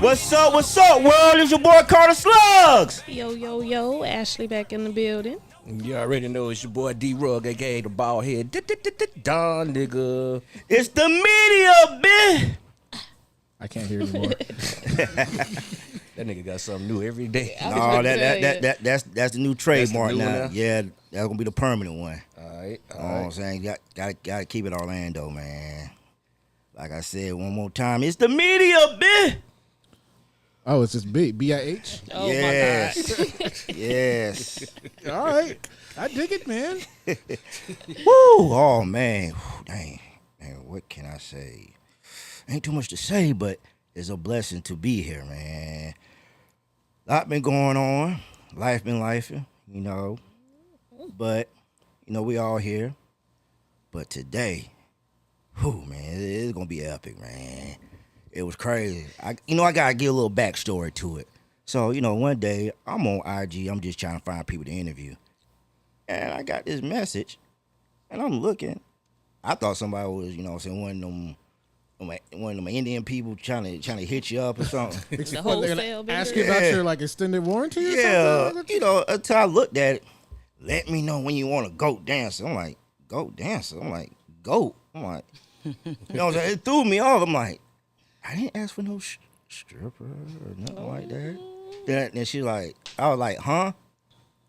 What's up, world? It's your boy Carter Slugs. Yo, Ashley back in the building. You already know it's your boy D-Rugg, a.k.a. the bald head Don nigga. It's the media, bitch. I can't hear anymore. That nigga got something new every day. No, that's the new trademark new now. one now? Yeah, that's gonna be the permanent one. All right. You know what I'm saying? Gotta keep it Orlando, man. Like I said one more time, it's the media, bitch. Oh, it's just B-I-H? Oh, Yes. my God. Yes. All right. I dig it, man. Woo! Oh, man. Dang. What can I say? Ain't too much to say, but it's a blessing to be here, man. Lot been going on. Life been lifing, you know. But, you know, we all here. But today, man, it's going to be epic, man. It was crazy. I got to give a little backstory to it. So, one day, I'm on IG. I'm just trying to find people to interview. And I got this message, and I'm looking. I thought somebody was, one of them Indian people trying to hit you up or something. The wholesale Ask you about your, extended warranty or something? Until I looked at it, let me know when you want to goat dancer. I'm like, goat dancer? I'm like, goat? I'm like, what I'm saying? It threw me off. I'm like, I didn't ask for no stripper or nothing like that. Then she I was like, huh?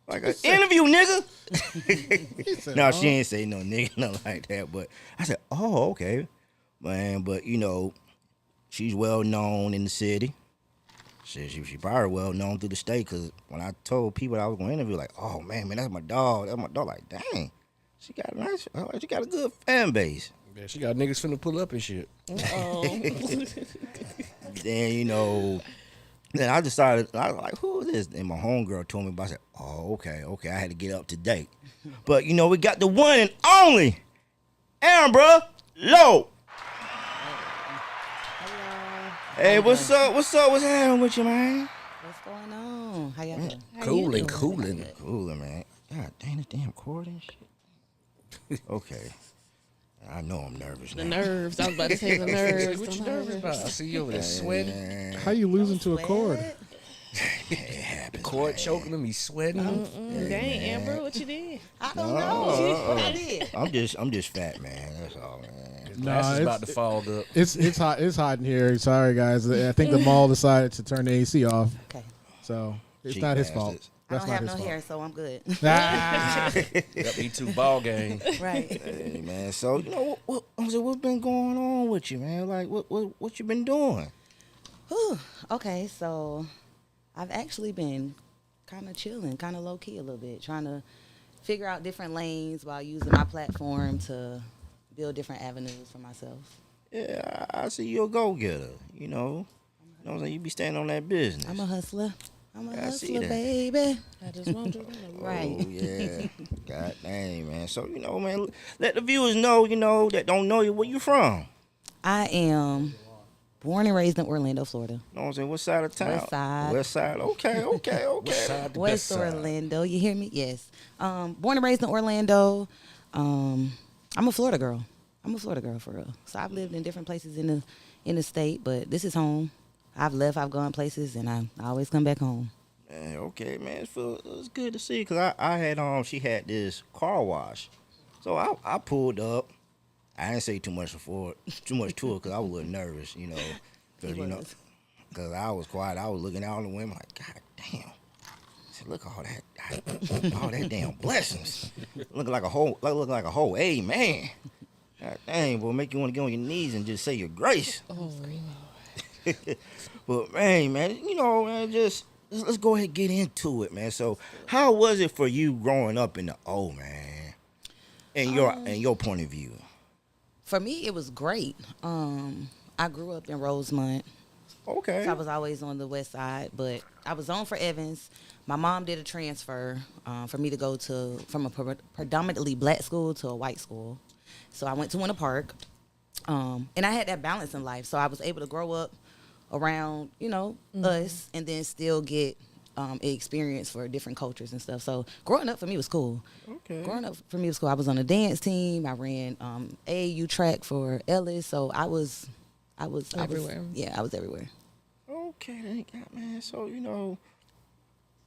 Like an interview, nigga? No, she ain't say no nigga, nothing like that. But I said, oh, okay. Man, but, she's well known in the city. She probably well known through the state because when I told people I was going to interview, like, oh, man, that's my dog. That's my dog. Like, dang, she got a good fan base. Yeah, she got niggas finna pull up and shit. Then, then I decided, I was like, who is this? And my homegirl told me about it. I said, oh, okay. I had to get up to date. But, we got the one and only Amber Lowe. Hey, what's up? What's happening with you, man? What's going on? How y'all doing? Cooling, man. God dang, this damn cord and shit. Okay. I know I'm nervous now. The nerves. I was about to say the nerves. What you nervous about? I see you over there sweating. How you losing to a cord? It happens. Cord choking him, he's sweating. Dang, Amber, what you did? I don't know. What I did. I'm just fat, man. That's all, man. His glass is about to fog up. It's hot. It's hot in here. Sorry, guys. I think the mall decided to turn the AC off. Okay. So it's Cheap not his bastards. fault. I That's don't not have his no fault. hair, so I'm good. Yep, me too. Ball game. Right. Hey, man. So what's been going on with you, man? Like what you been doing? Whew. Okay, so I've actually been kind of chilling, kind of low key a little bit, trying to figure out different lanes while using my platform to build different avenues for myself. Yeah, I see you a go-getter. You know what I'm saying? You be standing on that business. I'm a hustler. I see that. Baby. I just want to Right. Oh, yeah. God dang, man. So, man, let the viewers know, that don't know you, where you from. I am born and raised in Orlando, Florida. You know what I'm saying? What side of town? West side. West side. Okay. West side, the best West side. Orlando. You hear me? Yes. Born and raised in Orlando. I'm a Florida girl. I'm a Florida girl for real. So I've lived in different places in the state, but this is home. I've left, I've gone places, and I always come back home. Man, okay, man. It's good to see because I had she had this car wash. So I pulled up. I didn't say too much to it because I was a little nervous, because I was quiet. I was looking out on the window like, God damn. I said, look at all that damn blessings. Looking like a whole amen. God dang, boy, make you want to get on your knees and just say your grace. Oh, But man, just let's go ahead and get into it, man. So, how was it for you growing up in the O, man? In your point of view. For me, it was great. I grew up in Rosemont. Okay. So I was always on the west side, but I was on for Evans. My mom did a transfer for me to go from a predominantly black school to a white school. So I went to Winter Park, and I had that balance in life. So I was able to grow up around, us, and then still get experience for different cultures and stuff. So growing up for me was cool. Okay. Growing up for me was cool. I was on a dance team. I ran AAU track for Ellis. So I was everywhere. I was everywhere. Okay, man. So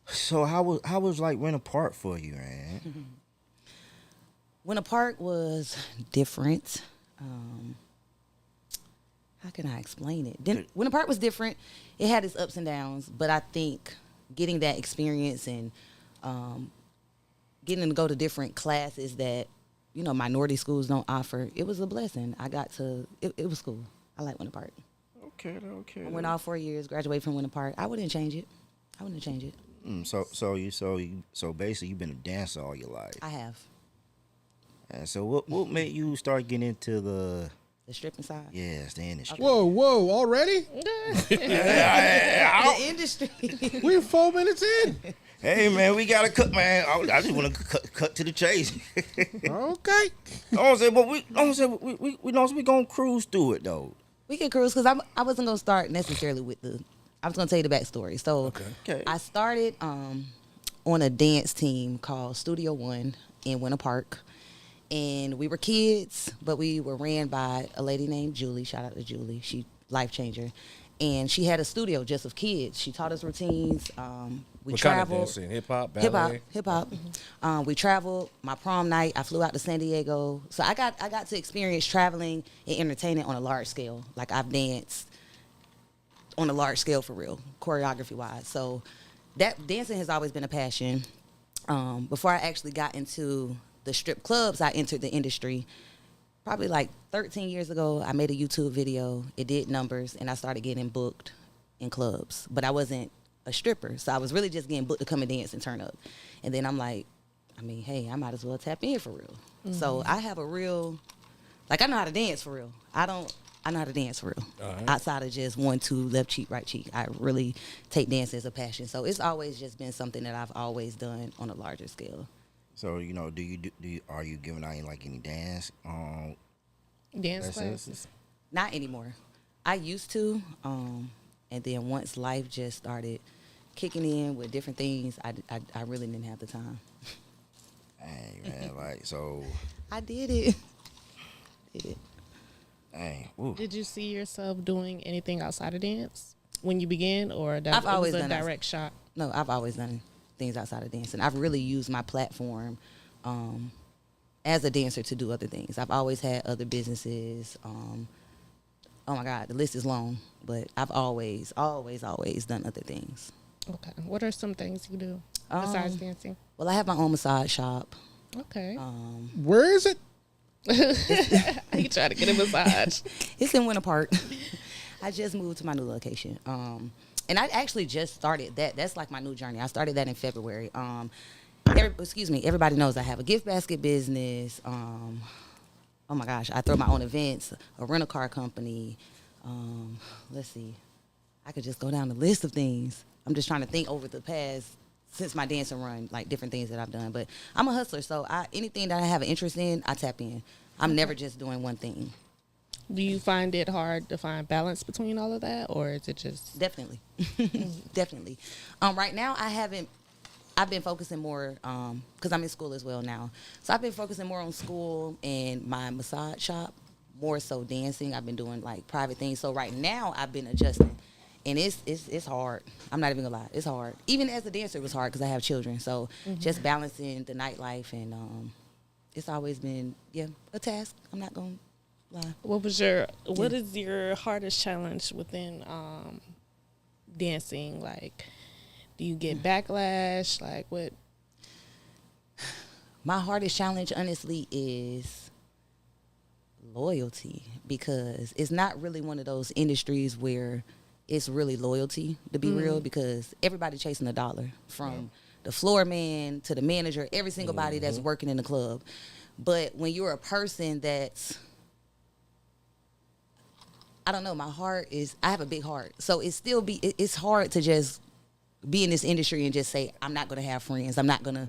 so how was like Winter Park for you, man? Winter Park was different. How can I explain it? Winter Park was different. It had its ups and downs, but I think getting that experience and getting to go to different classes that minority schools don't offer, it was a blessing. I got to. It was cool. I like Winter Park. Okay. I went all 4 years, graduated from Winter Park. I wouldn't change it. So basically, you've been a dancer all your life. I have. And so what made you start getting into the stripping side? Yeah, it's the industry. Whoa, already? The industry. We're 4 minutes in. Hey man, we gotta cut, man. I just want to cut to the chase. Okay. We gonna cruise through it though. We can cruise because I wasn't gonna start necessarily with I was gonna tell you the backstory. So Okay. I started on a dance team called Studio One in Winter Park. And we were kids, but we were ran by a lady named Julie. Shout out to Julie. She life changer. And she had a studio just of kids. She taught us routines. We What traveled. kind of dancing? Hip hop, ballet? Hip hop. We traveled. My prom night, I flew out to San Diego. So I got to experience traveling and entertaining on a large scale. Like I've danced on a large scale for real, choreography wise. So that dancing has always been a passion. Before I actually got into the strip clubs, I entered the industry probably like 13 years ago. I made a YouTube video. It did numbers, and I started getting booked in clubs. But I wasn't a stripper, so I was really just getting booked to come and dance and turn up. And then I'm like, hey, I might as well tap in for real. Mm-hmm. So I have a real, I know how to dance for real. I know how to dance for real. Outside of just 1, 2, left cheek, right cheek. I really take dance as a passion. So it's always just been something that I've always done on a larger scale. So are you giving out any dance Dance lessons? classes. Not anymore. I used to, and then once life just started kicking in with different things, I really didn't have the time. Hey man, so I did it. Dang. Ooh. Did you see yourself doing anything outside of dance when you began, or I've always was a done direct shot? No, I've always done things outside of dancing. I've really used my platform as a dancer to do other things. I've always had other businesses. Oh my God, the list is long, but I've always done other things. Okay. What are some things you do besides dancing? Well, I have my own massage shop. Okay. Where is it? You try to get a massage. It's in Winter Park. I just moved to my new location. And I actually just started that. That's like my new journey. I started that in February. Everybody knows I have a gift basket business. Oh my gosh, I throw my own events, a rental car company. Let's see. I could just go down the list of things. I'm just trying to think over the past, since my dancing run, like different things that I've done. But I'm a hustler, so anything that I have an interest in, I tap in. I'm never just doing one thing. Do you find it hard to find balance between all of that, or is it just... Definitely. Definitely. Right now, I've been focusing more, because I'm in school as well now. So I've been focusing more on school and my massage shop, more so dancing. I've been doing like private things. So right now I've been adjusting, and it's hard. I'm not even gonna lie, it's hard. Even as a dancer, it was hard because I have children. So just balancing the nightlife, and it's always been a task. I'm not gonna lie. What is your hardest challenge within dancing? Like, do you get backlash? Like, what? My hardest challenge, honestly, is loyalty, because it's not really one of those industries where it's really loyalty, to be real, because everybody chasing a dollar, from the floor man to the manager, every single body that's working in the club. But when you're a person that's, I don't know, I have a big heart. So it's hard to just be in this industry and just say, I'm not going to have friends. I'm not going to,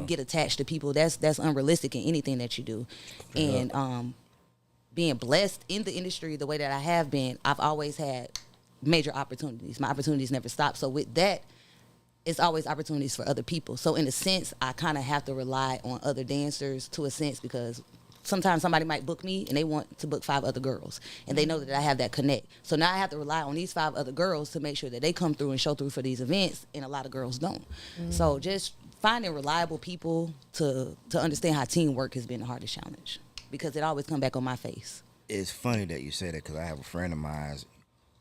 get attached to people. That's unrealistic in anything that you do. And being blessed in the industry the way that I have been, I've always had major opportunities. My opportunities never stop. So with that, it's always opportunities for other people. So in a sense, I kind of have to rely on other dancers to a sense, because sometimes somebody might book me and they want to book 5 other girls, and they know that I have that connect. So now I have to rely on these 5 other girls to make sure that they come through and show through for these events, and a lot of girls don't. So just finding reliable people to understand how teamwork has been the hardest challenge, because it always come back on my face. It's funny that you say that because I have a friend of mine.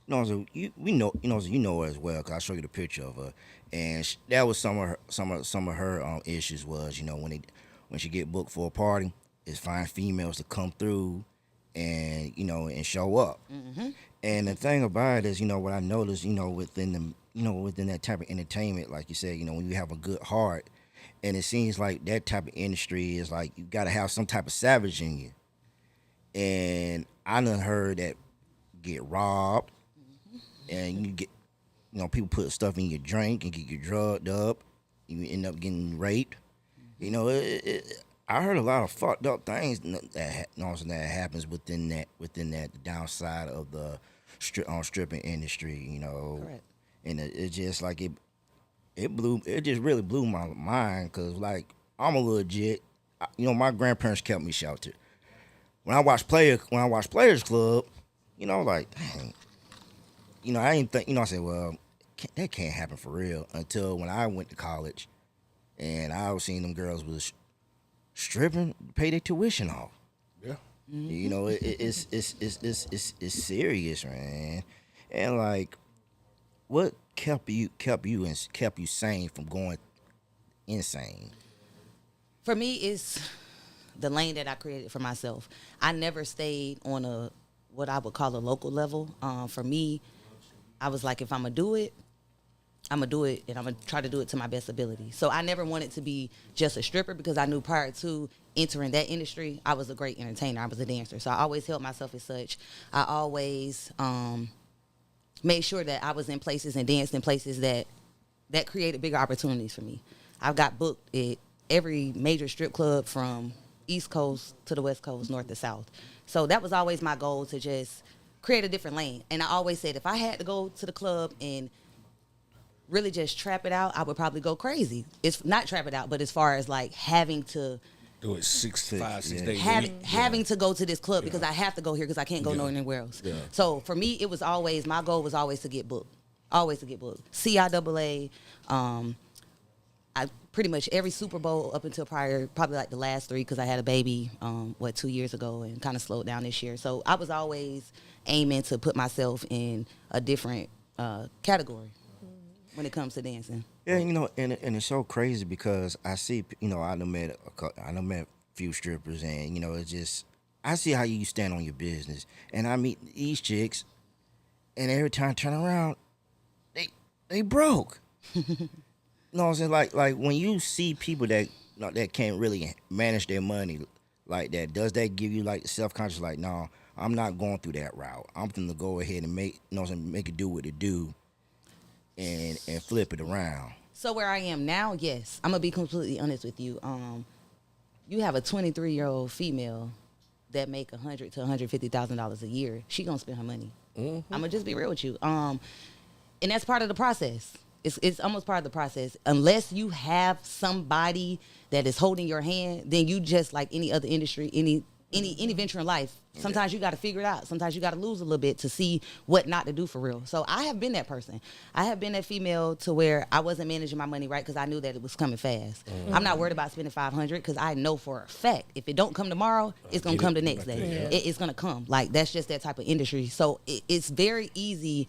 You know her as well because I show you the picture of her, and that was some of her issues was when she get booked for a party, is find females to come through and and show up. And the thing about it is what I noticed within that type of entertainment, like you said, when you have a good heart, and it seems like that type of industry is like you got to have some type of savage in you. And I done heard that get robbed, and you get, people put stuff in your drink and get you drugged up. You end up getting raped. I heard a lot of fucked up things that happens within that the downside of the stripping industry. Correct. And it just like it just really blew my mind because like I'm a legit. My grandparents kept me sheltered. When I watched Players Club, like, dang, I didn't think, I said, well, that can't happen for real until when I went to college and I was seeing them girls was stripping, pay their tuition off. Yeah. It's serious, man. And like, what kept you sane from going insane? For me, it's the lane that I created for myself. I never stayed on what I would call a local level. For me, I was like, if I'm gonna do it, I'm gonna do it, and I'm gonna try to do it to my best ability. So I never wanted to be just a stripper because I knew prior to entering that industry, I was a great entertainer. I was a dancer. So I always held myself as such. I always made sure that I was in places and danced in places that created bigger opportunities for me. I've got booked at every major strip club from East Coast to the West Coast, North to South. So that was always my goal, to just create a different lane. And I always said if I had to go to the club and really just trap it out, I would probably go crazy. It's not trap it out, but as far as like having to Do it 6 days a week. having to go to this club because I have to go here because I can't go anywhere else. Yeah. So for me, it was always, my goal was always to get booked. Always to get booked. CIAA, I pretty much every Super Bowl up until probably like the last 3, because I had a baby 2 years ago and kind of slowed down this year. So I was always aiming to put myself in a different category when it comes to dancing. Yeah, and it's so crazy because I see, I done met a few strippers, and it's just, I see how you stand on your business, and I meet these chicks, and every time I turn around, they broke. You know what I'm saying? Like when you see people that that can't really manage their money like that, does that give you like self-conscious, like, no, I'm not going through that route. I'm going to go ahead and make it do what it do and flip it around. So where I am now, yes. I'm going to be completely honest with you. You have a 23-year-old female that make $100,000 to $150,000 a year. She going to spend her money. I'm going to just be real with you. And that's part of the process. It's almost part of the process. Unless you have somebody that is holding your hand, then you just like any other industry, any venture in life. Sometimes you got to figure it out. Sometimes you got to lose a little bit to see what not to do for real. So I have been that person. I have been that female to where I wasn't managing my money right because I knew that it was coming fast. I'm not worried about spending $500 because I know for a fact if it don't come tomorrow, it's gonna come the next day. It's gonna come. Like that's just that type of industry. So it's very easy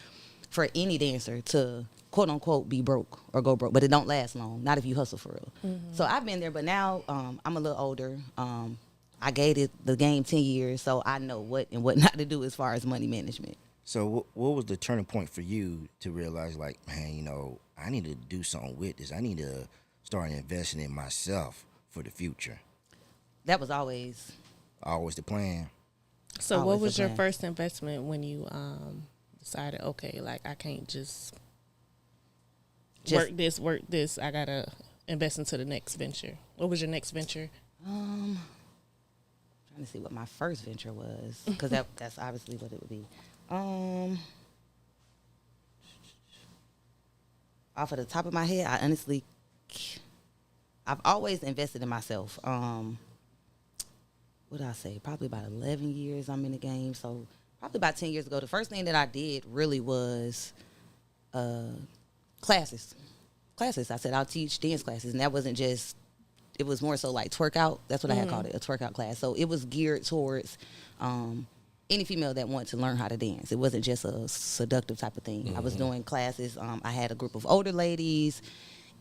for any dancer to quote unquote be broke or go broke, but it don't last long. Not if you hustle for real. So I've been there, but now I'm a little older. I gave the game 10 years, so I know what and what not to do as far as money management. So what was the turning point for you to realize, like, man, I need to do something with this. I need to start investing in myself for the future. That was always the plan. So Always what was the your plan. first investment when you decided, okay, like I can't just work this. I gotta invest into the next venture. What was your next venture? Trying to see what my first venture was, because that's obviously what it would be. Off of the top of my head, I've always invested in myself. what did I say? Probably about 11 years I'm in the game. So probably about 10 years ago, the first thing that I did really was classes. I said I'll teach dance classes, and that wasn't just. It was more so like twerk out. That's what I had called it, a twerk out class. So it was geared towards any female that wanted to learn how to dance. It wasn't just a seductive type of thing. I was doing classes. I had a group of older ladies,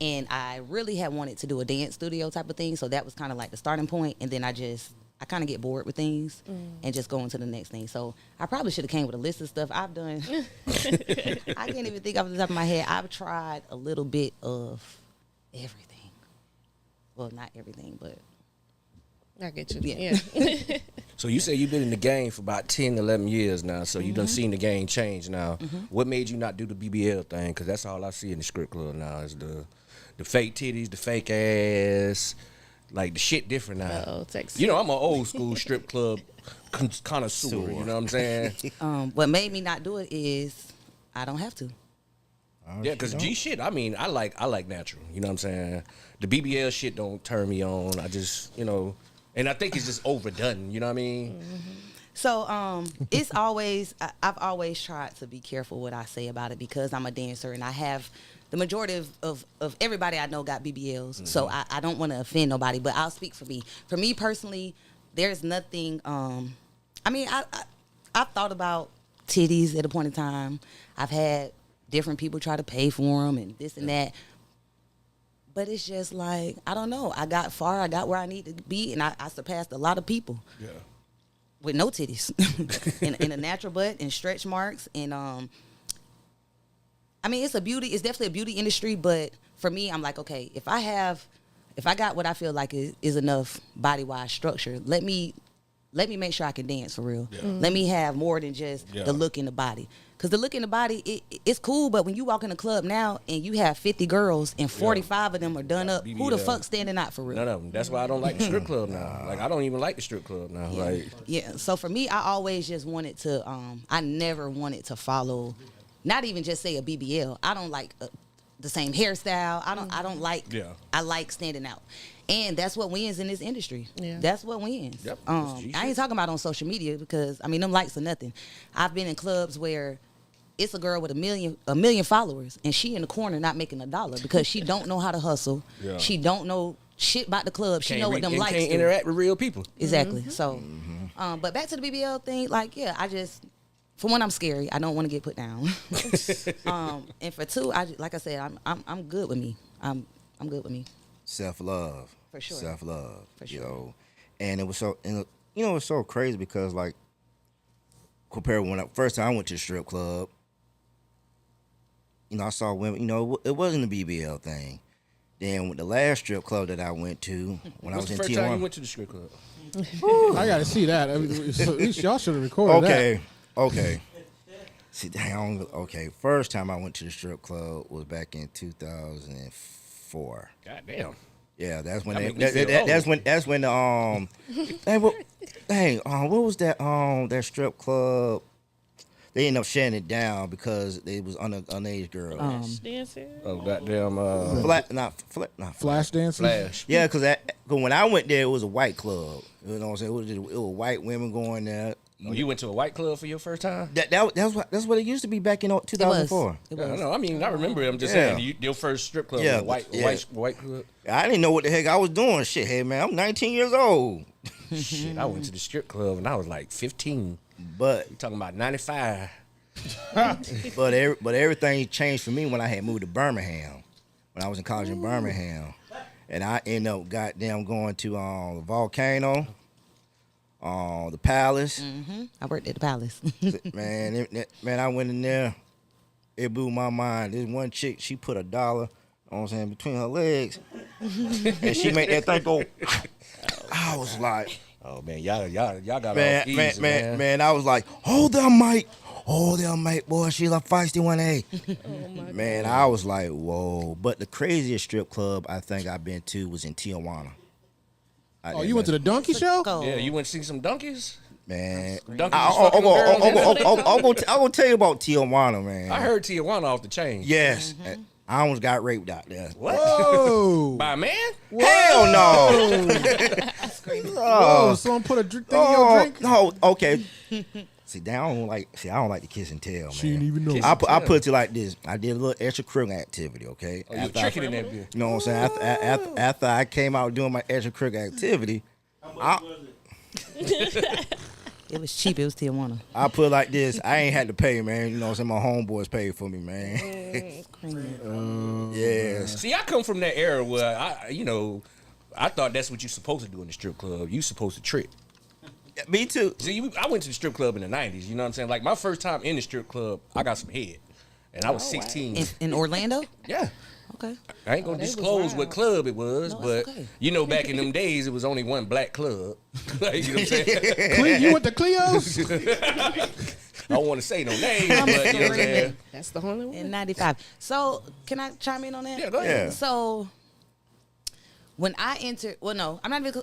and I really had wanted to do a dance studio type of thing. So that was kind of like the starting point. And then I kind of get bored with things and just go into the next thing. So I probably should have came with a list of stuff I've done. I can't even think off the top of my head. I've tried a little bit of everything. Well, not everything, but I get you. Yeah. So you say you've been in the game for about 10, 11 years now, so you done seen the game change now. What made you not do the BBL thing? Because that's all I see in the strip club now is the fake titties, the fake ass, like the shit different now. Uh-oh, Texas. You know, I'm an old school strip club connoisseur, you know what I'm saying? what made me not do it is I don't have to. Yeah, because G shit, I mean, I like natural, you know what I'm saying? The BBL shit don't turn me on. I just, you know, and I think it's just overdone, you know what I mean? So it's always, I've always tried to be careful what I say about it because I'm a dancer and I have, the majority of everybody I know got BBLs. So I don't want to offend nobody, but I'll speak for me. For me personally, there's nothing, I mean, I've thought about titties at a point in time. I've had different people try to pay for them and this and that. But it's just like, I don't know. I got far. I got where I need to be. And I surpassed a lot of people. Yeah. With no titties. in a natural butt and stretch marks. And, I mean, it's definitely a beauty industry. But for me, I'm like, okay, if I got what I feel like is enough body-wise structure, let me make sure I can dance for real. Yeah. Let me have more than just the look in the body. Because the look in the body, it's cool, but when you walk in the club now and you have 50 girls and 45 of them are done up, who the fuck standing out for real? None of them. That's why I don't like the strip club now. Like, I don't even like the strip club now. Yeah. Like, yeah. So for me, I always just wanted to, I never wanted to follow, not even just say a BBL. I don't like the same hairstyle. I don't like, I like standing out. And that's what wins in this industry. Yeah. That's what wins. Yep. I ain't talking about on social media because, I mean, them likes are nothing. I've been in clubs where it's a girl with a million followers and she in the corner not making $1 because she don't know how to hustle. Yeah. She don't know shit about the club. She know what them likes can't interact with real people. Exactly. So, but back to the BBL thing, like, yeah, for one, I'm scary. I don't want to get put down. And for two, like I said, I'm good with me. I'm good with me. Self-love. For sure. Self-love. For sure. You know, and it was so, it's so crazy because, like, compared when first time I went to the strip club, I saw women, it wasn't a BBL thing. Then with the last strip club that I went to, when I was in Tijuana. What's the first time you went to the strip club? I got to see that. I mean, at least y'all should have recorded that. Okay. See, okay. First time I went to the strip club was back in 2004. Goddamn. Yeah, that's when that's when what was that that strip club? They ended up shutting it down because it was underage girls. Oh goddamn! Flash dancing. Flash. Yeah, because when I went there, it was a white club. You know what I'm saying? It was white women going there. Oh, you went to a white club for your first time? That's what it used to be back in 2004. It was. I mean, I remember it. I'm just saying, your first strip club was a white club. I didn't know what the heck I was doing. Shit, hey man, I'm 19 years old. Shit, I went to the strip club and I was like 15. But you talking about 95? but everything changed for me when I had moved to Birmingham. When I was in college in Birmingham, and I ended up goddamn going to the Volcano. The Palace. I worked at the Palace. man, I went in there. It blew my mind. This one chick, she put $1, you know what I'm saying, between her legs, and she made that thing go. I was like, oh man, y'all got off easy, man. I was like, hold them, mate, boy. She's a feisty one, eh? Man, God. I was like, whoa. But the craziest strip club I think I've been to was in Tijuana. You went to the donkey show? Yeah, you went to see some donkeys? Man, I'll go tell you about Tijuana, man. I heard Tijuana off the chain. Yes. I almost got raped out there. What? Whoa. By a man? Hell no. Whoa, someone put a drink thing in your drink? No, okay. See, I don't like the kiss and tell, man. She didn't even know. I put it like this. I did a little extracurricular activity, okay? Oh, you tricking in that bit. You know what I'm saying? After I came out doing my extracurricular activity, It was cheap. It was Tijuana. I put it like this. I ain't had to pay, man. You know what I'm saying? My homeboys paid for me, man. Yes. See, I come from that era where I thought that's what you're supposed to do in the strip club. You supposed to trick. Yeah, me too. See, I went to the strip club in the 90s. You know what I'm saying? Like, my first time in the strip club, I got some head. And I was 16. In Orlando? Yeah. Okay. I ain't gonna disclose what club it was, No, but okay. Back in them days, it was only one black club. Like, you know what I'm saying? You went to Cleo's? I don't want to say no names, but you know what I'm saying? That's the only one. In 95. So, can I chime in on that? Yeah, go ahead. Yeah. So, when I entered, I'm not even.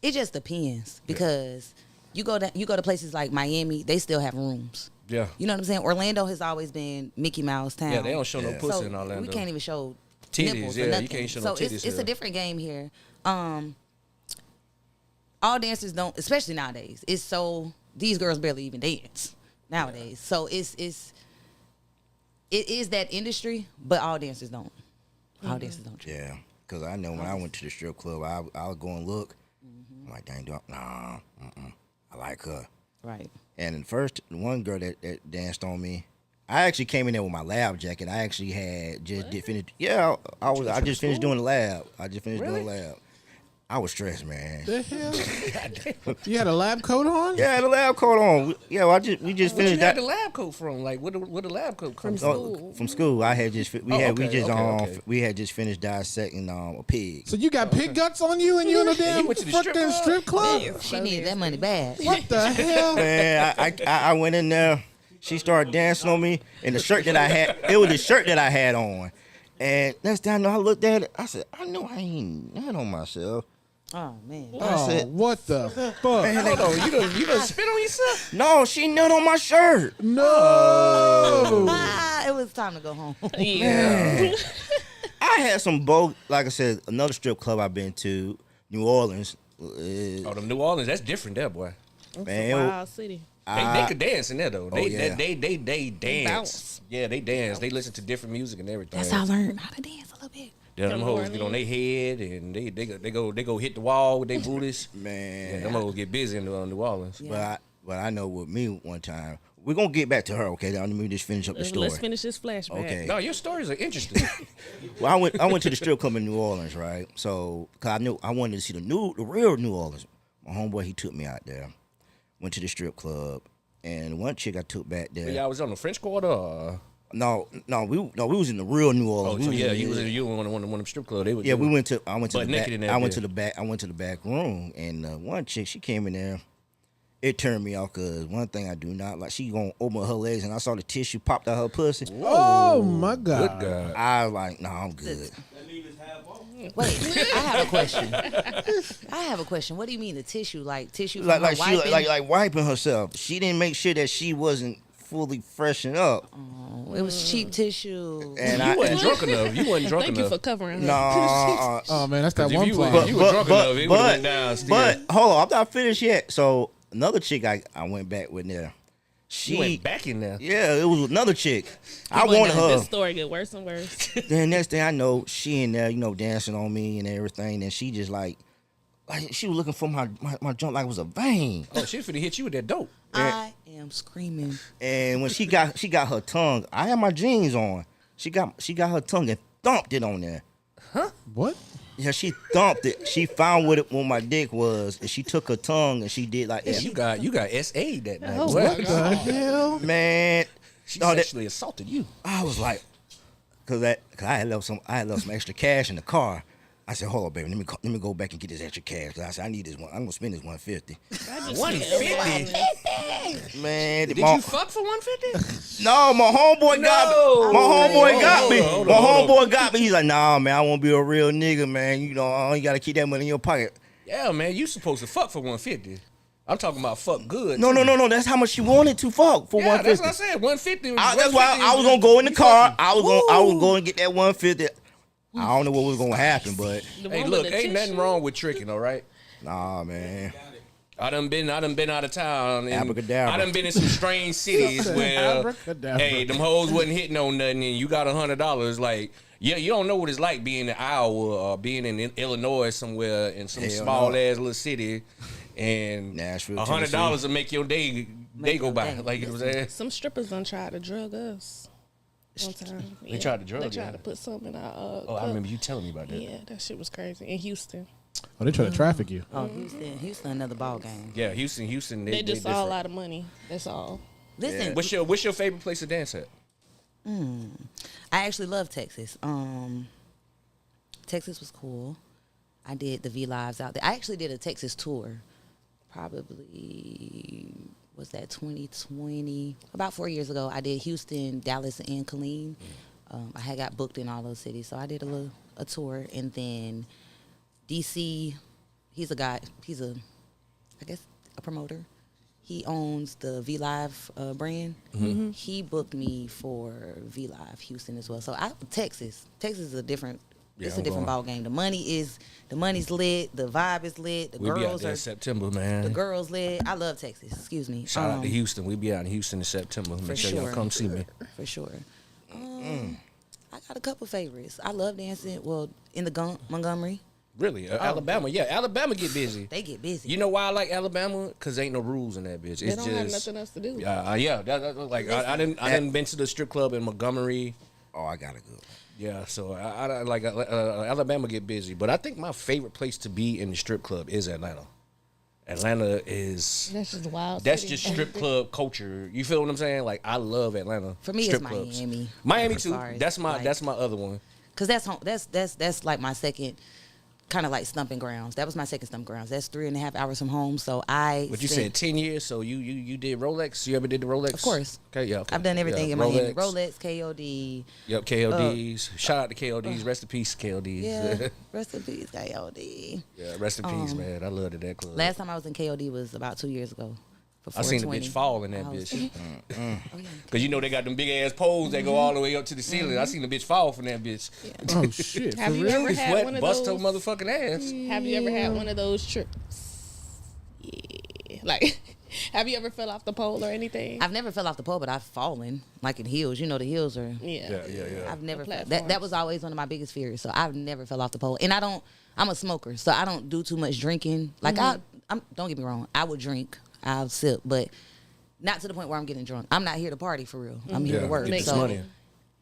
It just depends because you go to places like Miami, they still have rooms. Yeah. You know what I'm saying? Orlando has always been Mickey Mouse town. Yeah, they don't show no pussy So in Orlando. we can't even show Titties, nipples yeah, or you nothing. can't show so no titties it's here. a different game here. All dancers don't, especially nowadays. It's so these girls barely even dance nowadays. So it is that industry, but all dancers don't. All dancers don't. Yeah. Because I know when I went to the strip club, I would go and look. I'm like, dang, I like her. Right. And first, one girl that danced on me, I actually came in there with my lab jacket. I actually had did finish. Yeah, I just finished doing the lab. Doing the lab. I was stressed, man. The hell? You had a lab coat on? Yeah, I had a lab coat on. Yeah, we just Where you finished had that the lab coat from? Like, where the lab coat come from? from school. I had just Okay. we had just finished dissecting a pig. So you got pig guts on you and you in a damn went to the fucking strip club? She needed that money bad. What the hell? Man, I went in there. She started dancing on me, and the shirt that I had, it was the shirt that I had on. And next thing I know, I looked at it. I said, I know I ain't nut on myself. Oh man. I said, What the fuck? man, Hold on, you done spit on yourself? no, she nut on my shirt. No. It was time to go home. Yeah. I had some like I said, another strip club I've been to, New Orleans. Oh, them New Orleans, that's different there, boy. Man, Wild city. They could dance in there though. They yeah. they dance. bounce. Yeah, they dance. They listen to different music and everything. That's how I learned how to dance a little bit. Yeah, them New hoes get on Orleans. their head and they go hit the wall with their booties. man. Yeah, them hoes get busy in New Orleans. Yeah. But I know with me one time, we're gonna get back to her, okay? Let me just finish up the story. Let's finish this flashback. Okay. No, your stories are interesting. Well, I went to the strip club in New Orleans, right? So, cause I knew I wanted to see the real New Orleans. My homeboy, he took me out there. Went to the strip club, and one chick I took back there. Yeah, I was on the French Quarter. Or... No, we was in the real New Oh, Orleans. so We yeah, was you in- was in you in one of them strip clubs. They was Yeah, doing- we went to. I went to Butt the naked back. in that I went bitch. to the back. I went to the back room, and one chick, she came in there. It turned me off because one thing I do not like. She gonna open her legs, and I saw the tissue popped out her pussy. Oh my God. Good God. I was like, no, I'm good. Wait, I have a question. What do you mean the tissue? Like tissue from Like her she wiping? like wiping herself. She didn't make sure that she wasn't fully freshened up. Oh, it was cheap tissue. And You wasn't drunk enough. You wasn't drunk Thank enough. you for covering her. no. Oh man, that's that 'Cause if one you fly. was- you were drunk enough, it would've went down still. But hold on, I'm not finished yet. So another chick I went back with there. You went back in there. Yeah, it was another chick. I Boy, wanted now her. This story get worse and worse. Then next thing I know, she in there, dancing on me and everything. And she just like she was looking for my junk like it was a vein. Oh, she finna hit you with that dope. I am screaming. And when she got her tongue, I had my jeans on. She got her tongue and thumped it on there. What? Yeah, she thumped it. She found what my dick was, and she took her tongue and she did like that. You got SA that night. Oh, boy. What the hell? Man, She no, that- sexually assaulted you. I was like, cause I had left some extra cash in the car. I said, hold on, baby, let me go back and get this extra cash. 'Cause I said, I need this one. I'm gonna spend this $150. 150. Man, Did you fuck for 150? No, my homeboy got me. My homeboy got me. Hold My on. homeboy got me. He's like, nah, man, I won't be a real nigga, man. You gotta keep that money in your pocket. Yeah, man, you supposed to fuck for 150. I'm talking about fuck good. No, too. no. That's how much she wanted to fuck for Yeah, that's 150. what I said. 150. That's why I was gonna go in the car. I was gonna go and get that 150. I don't know what was gonna happen, but Hey, look, ain't nothing wrong with tricking, all right? Nah, man. I done been out of town. And Abracadabra. I done been in some strange cities where, Abracadabra. hey, them hoes wasn't hitting on nothing, and you got $100. Like, yeah, you don't know what it's like being in Iowa or being in Illinois somewhere in some small ass little city, and Nashville, $100 will make your day go by. Like, you know what I'm saying? Some strippers done tried to drug us one time. They tried to drug They you? tried to put something in our Oh, cup. I remember you telling me about that. Yeah, that shit was crazy. In Houston. Oh, they try to traffic you. Oh, Houston, another ball game. Yeah, Houston. They just saw a different. lot of money. That's all. Listen, Yeah. What's your favorite place to dance at? I actually love Texas. Texas was cool. I did the V Lives out there. I actually did a Texas tour. Probably was that 2020? About 4 years ago. I did Houston, Dallas, and Killeen. I had got booked in all those cities, so I did a tour, and then DC. He's a guy. He's a promoter. He owns the V Live brand. Mm-hmm. He booked me for V Live Houston as well. So Texas is a different. Yeah, It's I'm a different going. ball game. The money's lit. The vibe is lit. The We'll be out girls there are in September, man. the girls lit. I love Texas. Excuse me. Shout out to Houston. We'll be out in Houston in September. Make sure y'all sure. come see me. For sure. I got a couple favorites. I love dancing. Well, in the Montgomery, Really? Alabama. Yeah, Alabama get busy. they get busy. You know why I like Alabama? Because ain't no rules in that bitch. They It's don't just have nothing else to do. yeah. Like I didn't been to the strip club in Montgomery. Oh, I gotta go. Yeah, so I like Alabama get busy, but I think my favorite place to be in the strip club is Atlanta. Atlanta is That's just wild. that's city. just strip club culture. You feel what I'm saying? Like I love Atlanta. For me, strip it's clubs. Miami. Miami As too. far as, That's like- my other one. Cause that's home. That's like my second, kind of like stumping grounds. That was my second stumping grounds. That's 3.5 hours from home. So But you said 10 years, so you did Rolex. You ever did the Rolex? Of course. Okay, yeah. Okay. I've done everything Yeah, in Miami. Rolex, KOD. Yep, KLDs. Shout out to KLDs. Rest in peace, KLDs. Yeah. Rest in peace, KOD. Yeah, rest in peace, man. I loved it, that club. Last time I was in KOD was about 2 years ago. For I seen the 420. bitch fall in that I was- bitch. Oh, yeah. Cause you know they got them big ass poles that go all the way up to the ceiling. I seen the bitch fall from that bitch. Oh shit! For Have you real? ever had Sweat one of bust her those? motherfucking ass. Have you ever had one of those trips? Yeah. Like, have you ever fell off the pole or anything? I've never fell off the pole, but I've fallen, like in heels. You know, the heels are. Yeah. I've never The that platforms. was always one of my biggest fears. So I've never fell off the pole, and I'm a smoker, so I don't do too much drinking. Like I'm don't get me wrong, I would drink, I'll sip, but not to the point where I'm getting drunk. I'm not here to party for real. I'm here to work. Get Makes this So money.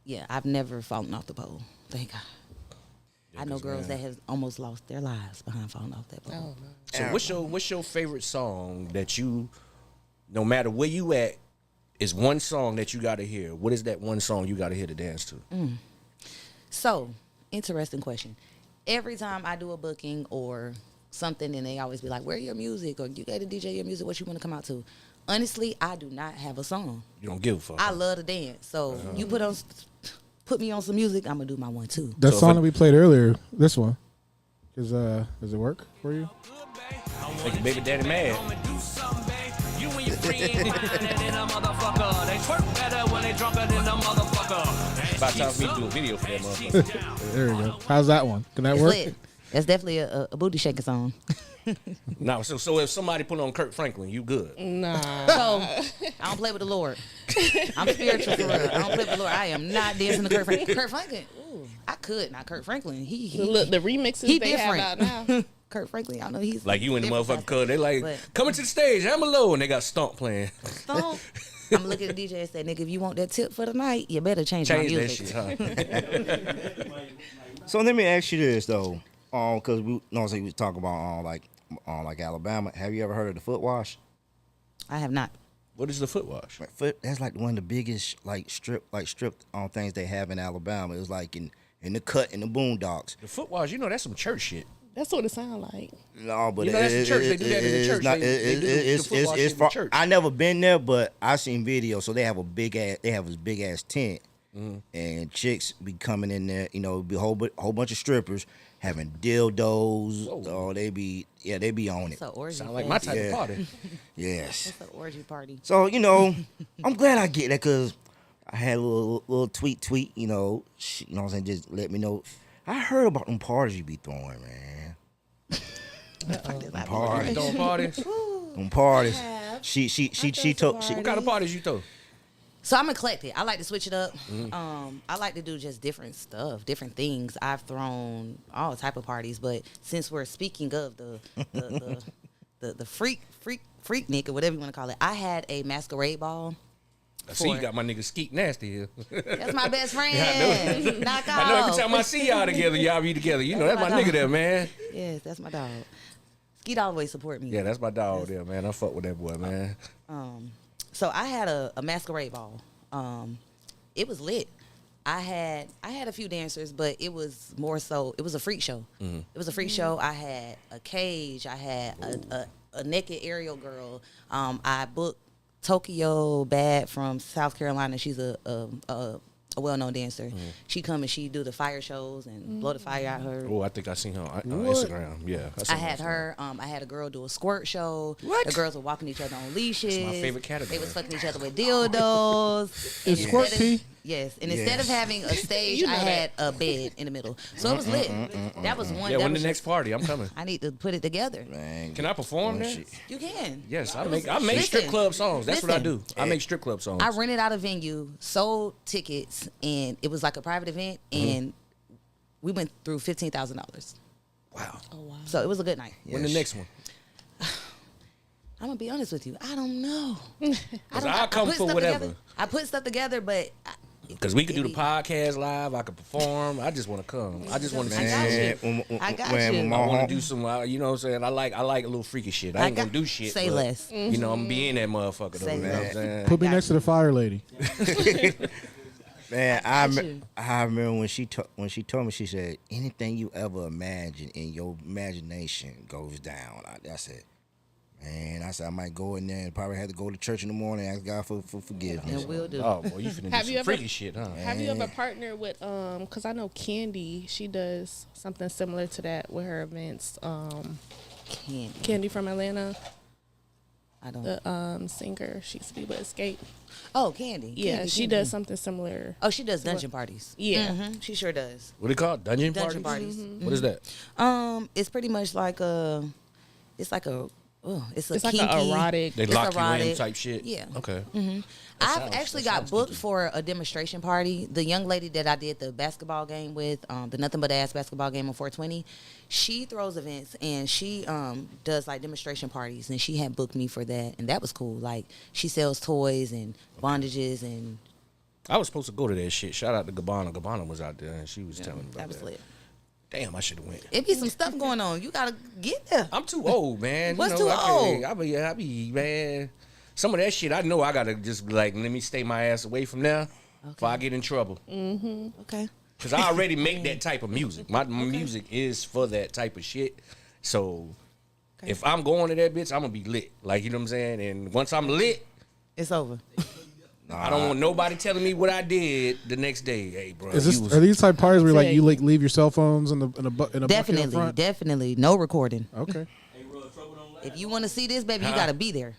yeah, I've never fallen off the pole. Thank God. I know girls that have almost lost their lives behind falling off that pole. Oh, no. So what's your favorite song that you, no matter where you at, is one song that you gotta hear? What is that one song you gotta hear to dance to? So, interesting question. Every time I do a booking or something, and they always be like, "Where your music?" or "You got to DJ your music. What you want to come out to?" Honestly, I do not have a song. You don't give a fuck. I love to dance. So you put me on some music, I'm gonna do my one too. That So song if that we played earlier, this one, does it work for you? Make your baby daddy mad. About time for me to do a video for that motherfucker. There we go. How's that one? Can that It's work? lit. That's definitely a booty shaking song. Now, so if somebody put on Kirk Franklin, you good? Nah. So I don't play with the Lord. I'm spiritual for real. I don't play with the Lord. I am not dancing to Kurt Franklin. Kurt Franklin, ooh, I could not. Kurt Franklin, he Look, the remixes he they different. have out now. Kurt Franklin, I know he's Like you and the different motherfucker cuz they like But- coming to the stage, Hammer Low, and they got Stomp playing. Stomp. I'm gonna look at the DJ and say, "Nigga, if you want that tip for the night, you better change my Change that music." shit, huh? So let me ask you this though, because we was talking about like Alabama. Have you ever heard of the foot wash? I have not. What is the foot wash? Like, that's like one of the biggest strip things they have in Alabama. It was like in the cut in the boondocks. The foot wash, you know, that's some church shit. That's what it sounds like. No, but You know, that's the church. They do that in the church. They do the foot wash in the church. I never been there, but I seen videos. So they have this big ass tent, and chicks be coming in there. You know, be a whole bunch of strippers having dildos. Whoa. Oh, they be on it. It's an orgy. Sound like my type Yeah. of party. Yes. It's an orgy party. So I'm glad I get that because I had a little tweet. You know what I'm saying? Just let me know. I heard about them parties you be throwing, man. Parties. Throwing parties. On parties. She told. What kind of parties you throw? So I'm eclectic. I like to switch it up. I like to do just different stuff, different things. I've thrown all type of parties, but since we're speaking of the freak Nick or whatever you want to call it, I had a masquerade ball. I see you got my nigga Skeet Nasty here. That's my best friend. Yeah, Knock off. I know every time I see y'all together, y'all be together. You know, that's my nigga there, man. Yes, that's my dog. Skeet always support me. Yeah, that's my dog there, man. I fuck with that boy, man. So I had a masquerade ball. It was lit. I had a few dancers, but it was more so. It was a freak show. It was a freak show. I had a cage. I had a naked aerial girl. I booked Tokyo Bad from South Carolina. She's a well-known dancer. She come and she do the fire shows and blow the fire out her. Oh, I think I seen her on Instagram. Yeah, I had her. I had a girl do a squirt show. What? The girls were walking each other on leashes. That's my favorite category. They was fucking each other with dildos. Is squirt pee? Yes, and instead of having a stage, I had a bed in the middle, so it was lit. That was one. Yeah, that when was the next party? I'm coming. I need to put it together. Man, Can I perform there? You can. Yes, I make strip club songs. That's what I do. I make strip club songs. I rented out a venue, sold tickets, and it was like a private event, and we went through $15,000. Wow. Oh wow. So it was a good night. When the next one? I'm gonna be honest with you. I don't know. I'll come put for stuff whatever. together. I put stuff together, but Because we could do the podcast live. I could perform. I just want to come. I just want to see. I got you. I want to do some. You know what I'm saying? I like a little freaky shit. I ain't gonna do shit. Say less. You know, I'm gonna be in that motherfucker. Though, Say you know what I'm less. saying? Put me next to the fire lady. Man, got you. I remember when she told me, she said, anything you ever imagine in your imagination goes down. I said, man, I might go in there and probably have to go to church in the morning and ask God for forgiveness. And we'll do. Oh, boy, you finna do some freaky shit, huh? Have you ever partnered with because I know Candy, she does something similar to that with her events. Candy from Atlanta, I don't. the singer, she used to be with Escape. Oh, Candy. Yeah, Candy, she Candy. does something similar. Oh, she does dungeon parties. Yeah. She sure does. What they call dungeon Dungeon parties? parties. What is that? It's pretty much like it's like a It's like kinky, an erotic. They It's lock you in erotic. type shit. Yeah. Okay. I've actually got booked for a demonstration party. The young lady that I did the basketball game with, the Nothing But Ass basketball game on 420, she throws events and she does like demonstration parties, and she had booked me for that, and that was cool. Like she sells toys and bondages, and I was supposed to go to that shit. Shout out to Gabbana. Gabbana was out there and she was telling me about that was lit. Damn, I should have went. It be some stuff going on. You gotta get there. I'm too old, man. What's you know, too old? I be, man. Some of that shit, I know I gotta just like let me stay my ass away from there before I get in trouble. Okay. Cause I already make that type of music. My music is for that type of shit. So if I'm going to that bitch, I'm gonna be lit. Like, you know what I'm saying? And once I'm lit, It's over. I don't want nobody telling me what I did the next day. Hey, bro. Are these type parties where like you like leave your cell phones in a bucket up front? Definitely. No recording. Okay. If you want to see this, baby, you gotta be there.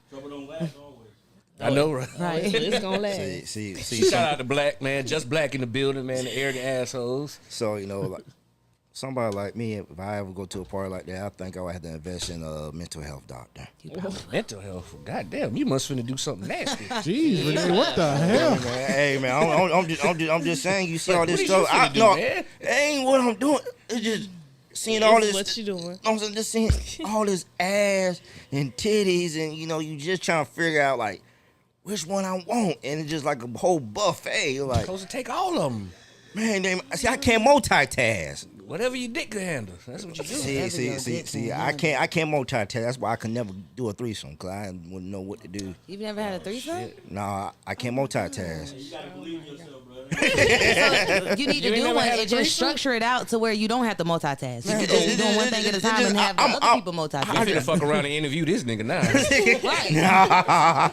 I know, right? Right. It's gonna last. See, Shout out to Black, man. Just Black in the building, man. The arrogant assholes. so you know, like somebody like me, if I ever go to a party like that, I think I would have to invest in a mental health doctor. Mental health. Goddamn, you must finna do something nasty. Jeez, Renee, what the hell? Hey man, I'm just saying. You see all this What stuff? is you finna do, No, man? it ain't what I'm doing. It's just seeing all this. What you doing? I'm just seeing all this ass and titties, and you know, you just trying to figure out like which one I want, and it's just like a whole buffet. You're like, Supposed to take all of them. man, see, I can't multitask. Whatever your dick can handle. That's what you do. See, I can't multitask. That's why I can never do a threesome, because I wouldn't know what to do. You've never had a threesome? Nah, I can't multitask. You gotta believe in yourself, bro. So you need to ain't do never one had a and just threesome? structure it out to where you don't have to multitask. You can just do one thing at a time and have the other people I'm multitask. finna fuck around and interview this nigga now. Right.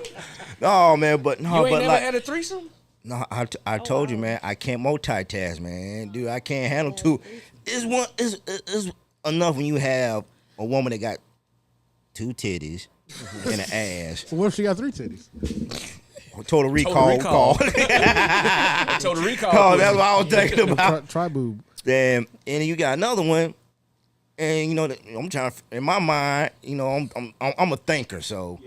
No, man, but no, You ain't but never like, had a threesome? no, I told you, man, I can't multitask, man, dude. I can't handle two. It's enough when you have a woman that got two titties and an ass. What if she got 3 titties? Total recall. Total recall. Oh, that's what I was thinking about. Try boob. And then you got another one And you know, I'm trying to, in my mind, you know, I'm a thinker, so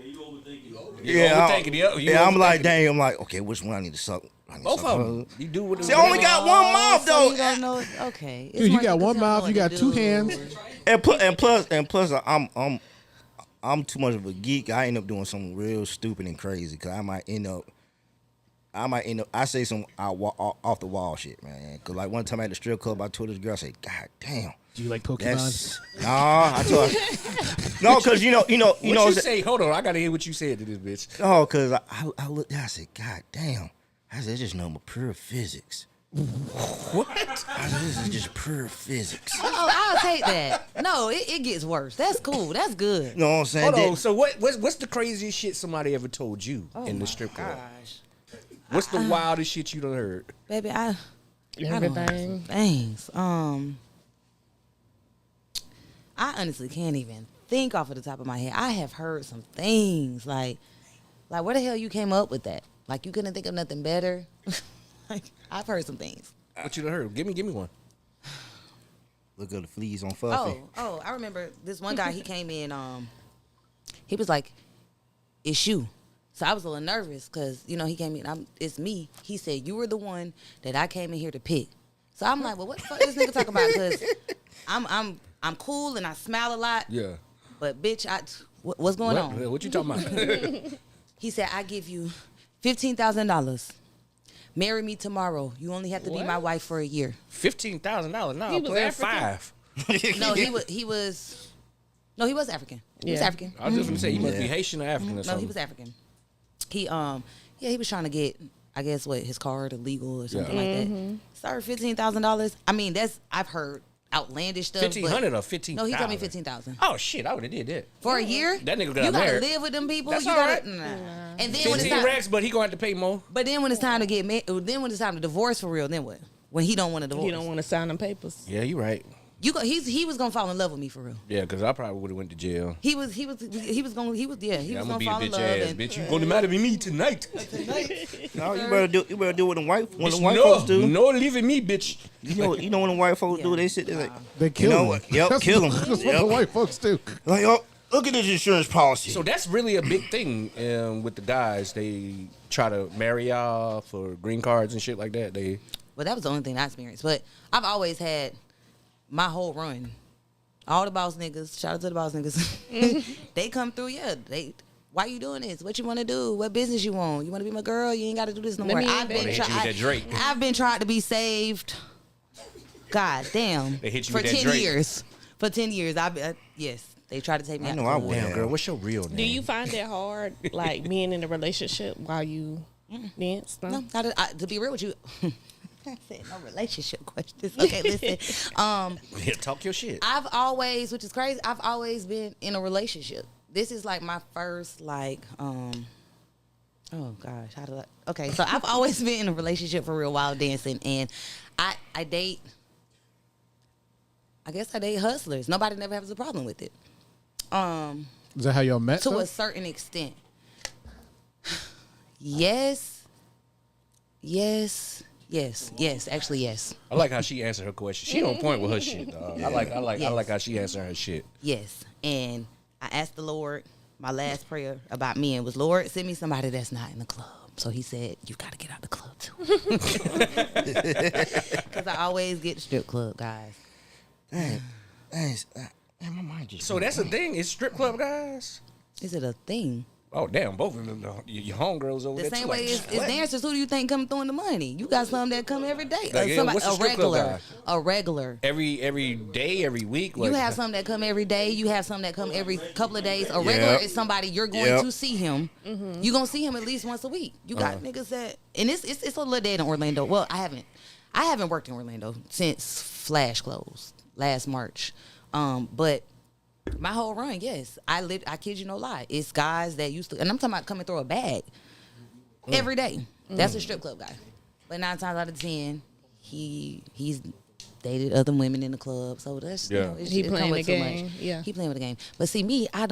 I'm like, dang, I'm like, okay, which one I need to suck? Both of them. You do what See, I only got one mouth so though. you don't know. Okay, Dude, you got one mouth, you got two hands. And plus, I'm too much of a geek. I end up doing something real stupid and crazy because I might end up. I say some off the wall shit, man. Cause like one time at the strip club, I told this girl, I said, "God damn." Do you like Pokemon? Nah, I told her. No, cause you know. What you say? Hold on, I gotta hear what you said to this bitch. No, cause I looked. I said, "God damn." I said, "It's just nothing but pure physics." What? I said, "This is just pure physics." Oh, I'll take that. No, it gets worse. That's cool. That's good. You know what I'm saying? Hold on. So what's the craziest shit somebody ever told you in the strip club? Gosh. What's the wildest shit you done heard? Baby, I don't know some things. I honestly can't even think off of the top of my head. I have heard some things like where the hell you came up with that? Like you couldn't think of nothing better. Like I've heard some things. What you done heard? Give me one. Look at the fleas on Fuffy. Oh, I remember this one guy. He came in. He was like, "It's you." So I was a little nervous because you know he came in. It's me. He said you were the one that I came in here to pick. So I'm like, well, what the fuck is this nigga talking about? Because I'm cool and I smile a lot. Yeah. But bitch, what's going on? What you talking about? He said, I give you $15,000. Marry me tomorrow. You only have to be my wife for a year. $15,000. No, He I'm was playing African? 5. No, he was African. He was African. I was just gonna say he must be Haitian or African or something. No, he was African. He was trying to get, I guess, his card illegal or something like that. Sorry, $15,000. I mean, I've heard outlandish stuff. 1,500 or 15,000? No, he told me 15,000 Oh shit, I would have did that for a year. That nigga got you married. gotta live with them people. That's you all gotta, right. And then when it's 15 time, racks, but he gonna have to pay more. but then when it's time to get married, then when it's time to divorce for real, then what? When he don't want to divorce, He don't want to sign them papers. Yeah, you right. He was gonna fall in love with me for real. Yeah, because I probably would have went to jail. He was gonna fall in I'm love. gonna bitch. You gonna marry me tonight? No, you better do what the white folks do. No, leaving me, bitch. You know when the white folks do, they sit there like, They kill know them. what? Yep, kill them. That's what the white folks do. Like, oh, look at this insurance policy. So that's really a big thing with the guys. They try to marry y'all for green cards and shit like that. Well, that was the only thing I experienced. But I've always had my whole run. All the boss niggas, shout out to the boss niggas. They come through, why you doing this? What you want to do? What business you want? You want to be my girl? You ain't got to do this no more. I've been trying to be saved. God damn. They hit you for with that 10 Drake. years. For 10 years, yes, they tried to take me out. know the I club. would. Damn, girl, what's your real name? Do you find it hard, like being in a relationship while you dance? No, to be real with you. I said no relationship questions. Okay, listen. Yeah, talk your shit. I've always, which is crazy, I've always been in a relationship. This is like my first oh gosh, okay, so I've always been in a relationship for real while dancing, and I date hustlers. Nobody never has a problem with it. Is that how y'all met? To though? a certain extent. Yes, actually yes. I like how she answered her question. She on point with her shit, dog. I like how she answered her shit. Yes. And I asked the Lord, my last prayer about men was, Lord, send me somebody that's not in the club. So he said, you got to get out the club too. Because I always get the strip club, guys. Dang, my mind just. So that's the thing. It's strip club guys. Is it a thing? Oh damn, both of them. Your homegirls over The there. same too, way like, it's what? dancers. Who do you think come throwing the money? You got some that come every day. Like, yeah, what's a strip club guy? A regular. Every day, every week. You have some that come every day. You have some that come every couple of days. A regular is somebody you're going to see him. You're going to see him at least once a week. You got niggas that, and it's a little dead in Orlando. Well, I haven't worked in Orlando since Flash closed last March. But my whole run, yes. I kid you no lie. It's guys that used to, and I'm talking about come and throw a bag every day. That's a strip club guy. But 9 times out of 10, he's dated other women in the club. So that's, yeah. He playing the game. Yeah. He playing with the game. But see, me, I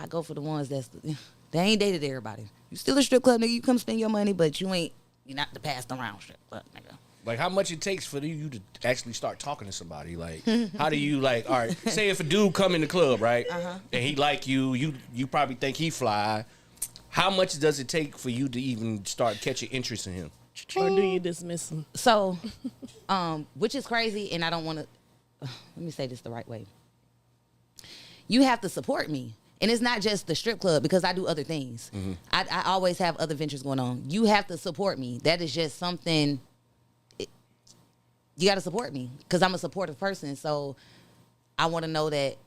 go for the ones they ain't dated everybody. You still a strip club nigga. You come spend your money, but you're not the passed around strip club nigga. Like, how much it takes for you to actually start talking to somebody? Like, how do you, like, all right, say if a dude come in the club, right, and he like you probably think he fly. How much does it take for you to even start catching interest in him? Or do you dismiss him? So, which is crazy, and I don't want to, let me say this the right way. You have to support me. And it's not just the strip club, because I do other things. Mm-hmm. I always have other ventures going on. You have to support me. That is just something, you got to support me, because I'm a supportive person. So I want to know that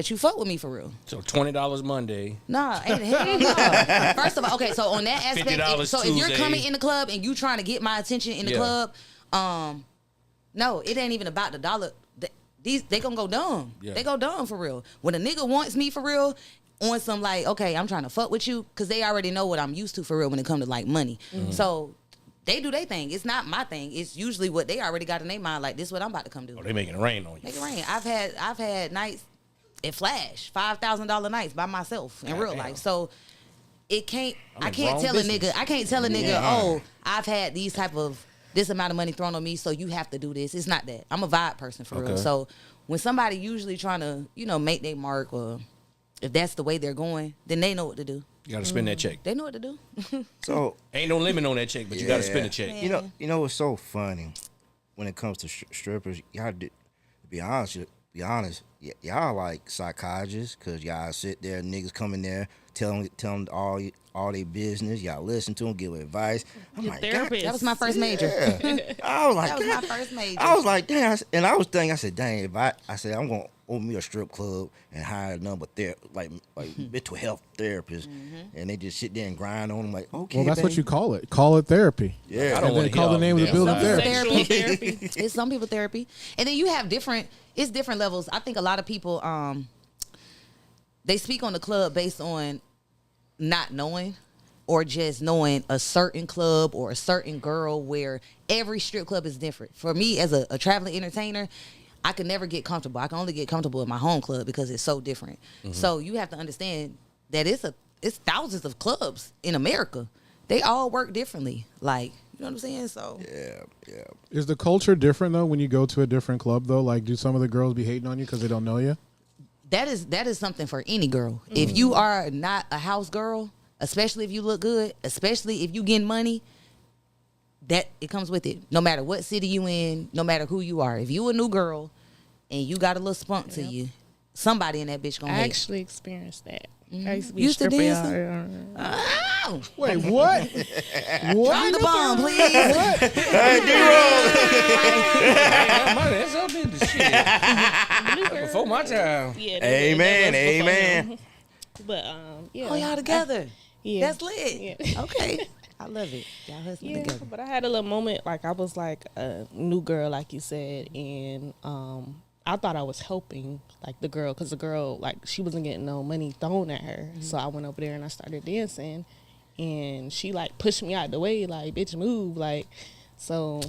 you fuck with me for real. So $20 Monday. Nah, ain't hell no. First of all, okay, so on that aspect, so if you're coming in the club and you trying to get my attention in the club, no, it ain't even about the dollar. They gonna go dumb. Yeah. They go dumb for real. When a nigga wants me for real, on some like, okay, I'm trying to fuck with you, because they already know what I'm used to for real when it comes to like money. Mm-hmm. So they do their thing. It's not my thing. It's usually what they already got in their mind. Like, this is what I'm about to come do. Oh, they making it rain on you. Make it rain. I've had nights at Flash, $5,000 nights by myself in real life. So it can't. I can't tell a nigga. Oh, I've had these type of this amount of money thrown on me, so you have to do this. It's not that. I'm a vibe person for real. So when somebody usually trying to, make their mark, or if that's the way they're going, then they know what to do. You got to spend that check. They know what to do. So ain't no limit on that check, but you got to spend a check. Yeah. You know what's so funny when it comes to strippers? Y'all, to be honest, y'all like psychologists, because y'all sit there, niggas come in there, tell them all their business. Y'all listen to them, give advice. I'm like, God, that was my first major. Yeah. I was like, that was my first major. I was like, damn. And I was thinking, I said, dang, if I said I'm gonna open me a strip club and hire a number like mental health therapist, and they just sit there and grind on them like, okay. Well, that's baby. what you call it. Call it therapy. Yeah, I don't want to call the name of the building therapy. It's some people therapy, and then you have different levels. I think a lot of people they speak on the club based on not knowing, or just knowing a certain club or a certain girl, where every strip club is different. For me, as a traveling entertainer, I can never get comfortable. I can only get comfortable in my home club, because it's so different. Mm-hmm. So you have to understand that it's thousands of clubs in America. They all work differently. Like, you know what I'm saying? So yeah. Is the culture different though when you go to a different club though? Like, do some of the girls be hating on you because they don't know you? That is something for any girl. Mm-hmm. If you are not a house girl, especially if you look good, especially if you getting money, that it comes with it. No matter what city you in, no matter who you are. If you a new girl and you got a little spunk to you, somebody in that bitch gonna hate. I actually experienced that. Mm-hmm. I used to be Used to stripping. Oh! Wait, what? Drop the bomb, please. Hey, D-Rugg. That's up in the shit. Before my time. Yeah, Amen. But yeah. Oh, y'all together. Yeah. That's lit. Yeah. Okay. I love it. Y'all hustling together. But I had a little moment, like I was like a new girl, like you said, and I thought I was helping like the girl, because the girl, like, she wasn't getting no money thrown at her. Mm-hmm. So I went over there and I started dancing, and she like pushed me out the way, like, bitch, move, like. So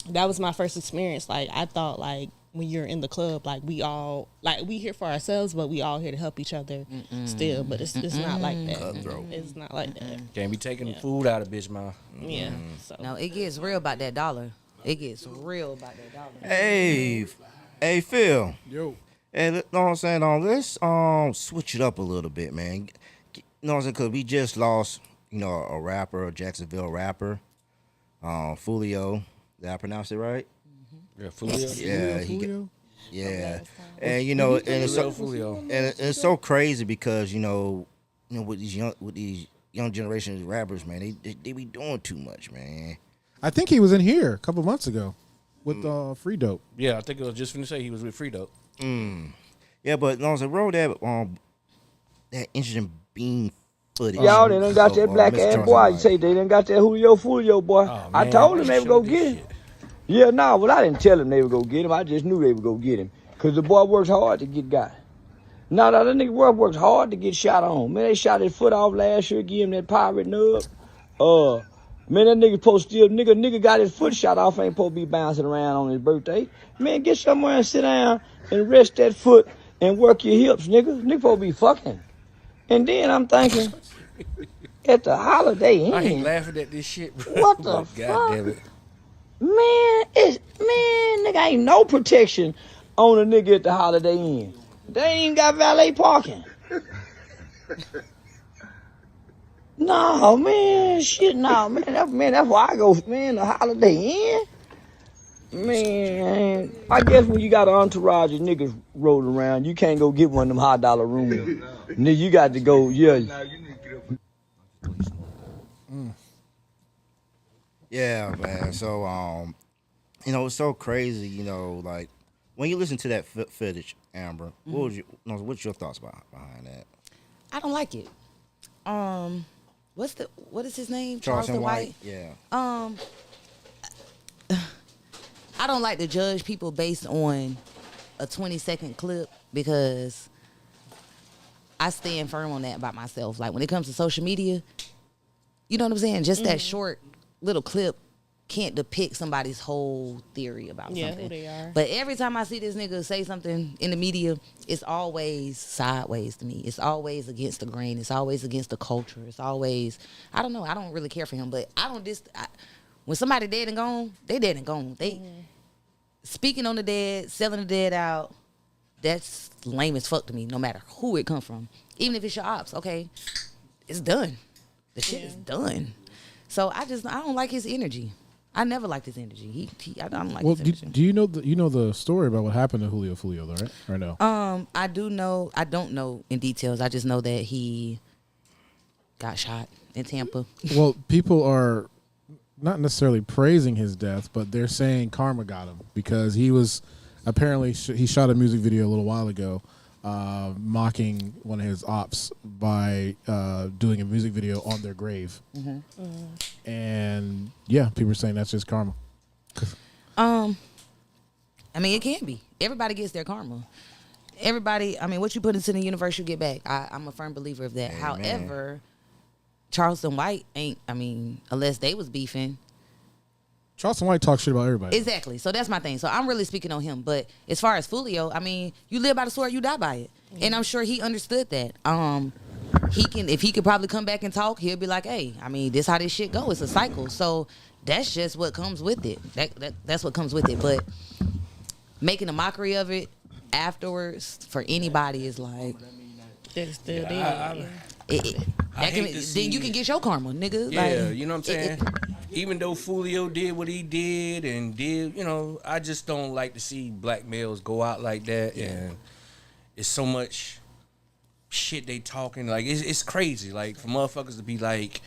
that was my first experience. Like, I thought, like, when you're in the club, like, we all, like, we here for ourselves, but we all here to help each other still. But it's not like that. Cutthroat. It's not like that. Can't be taking food out of bitch mouth. Yeah. So. No, it gets real about that dollar. It gets real about that dollar. Hey, Phil. Yo. Hey, you know what I'm saying? Let's switch it up a little bit, man. You know what I'm saying? Because we just lost, a rapper, a Jacksonville rapper, Fulio. Did I pronounce it right? Yeah, Fulio. Yeah, yeah. And and it's so crazy because with these young generation rappers, man, they be doing too much, man. I think he was in here a couple months ago with Free Dope. Yeah, I think I was just finna say he was with Free Dope. Yeah, but no, so roll that interesting beam footage. Y'all they done got that black ass boy. You say they done got that Fulio boy. Oh, I told him they would go get him. Yeah, well, I didn't tell him they would go get him. I just knew they would go get him. Because the boy works hard to get got. No, that nigga works hard to get shot on. Man, they shot his foot off last year, give him that pirate nub. Man, that nigga supposed to still, nigga got his foot shot off, ain't supposed to be bouncing around on his birthday. Man, get somewhere and sit down and rest that foot and work your hips, nigga. Nigga supposed to be fucking. And then I'm thinking, at the Holiday Inn. I ain't laughing at this shit, bro. What the God fuck? damn it. Nigga ain't no protection on a nigga at the Holiday Inn. They ain't even got valet parking. No, man, shit, no, man. That's why I go, man, the Holiday Inn. Man, I guess when you got an entourage of niggas rolling around, you can't go get one of them $100 rooms. Nigga, you got to go, yeah. Yeah, man. So, it's so crazy, like when you listen to that footage, Amber, what's your thoughts behind that? I don't like it. What is his name? Charleston White. Yeah. I don't like to judge people based on a 20-second clip because I stand firm on that about myself. Like when it comes to social media, you know what I'm saying? Just that short little clip can't depict somebody's whole theory about something. Who they are. But every time I see this nigga say something in the media, it's always sideways to me. It's always against the grain. It's always against the culture. It's always, I don't know. I don't really care for him, but when somebody dead and gone, they dead and gone. They speaking on the dead, selling the dead out, that's lame as fuck to me, no matter who it come from. Even if it's your ops, okay, it's done. The shit is done. So I don't like his energy. I never liked his energy. I don't like his energy. Do you know the story about what happened to Julio Fulio, though, right? Or no? I do know. I don't know in details. I just know that he got shot in Tampa. Well, people are not necessarily praising his death, but they're saying karma got him because he was apparently he shot a music video a little while ago, mocking one of his ops by doing a music video on their grave. And yeah, people are saying that's just karma. I mean, it can be. Everybody gets their karma. Everybody, I mean, what you put into the universe, you get back. I'm a firm believer of that. Amen. However, Charleston White ain't, I mean, unless they was beefing. Charleston White talks shit about everybody. Exactly. So that's my thing. So I'm really speaking on him. But as far as Fulio, I mean, you live by the sword, you die by it. And I'm sure he understood that. If he could probably come back and talk, he'll be like, hey, I mean, this how this shit go. It's a cycle. So that's just what comes with it. That's what comes with it. But making a mockery of it afterwards for anybody is like, They're still there. Then you can get your karma, nigga. Yeah, like, you know what I'm saying? Even though Fulio did what he did and did, I just don't like to see black males go out like that. Yeah. And it's so much shit they talking. Like, it's crazy. Like, for motherfuckers to be like,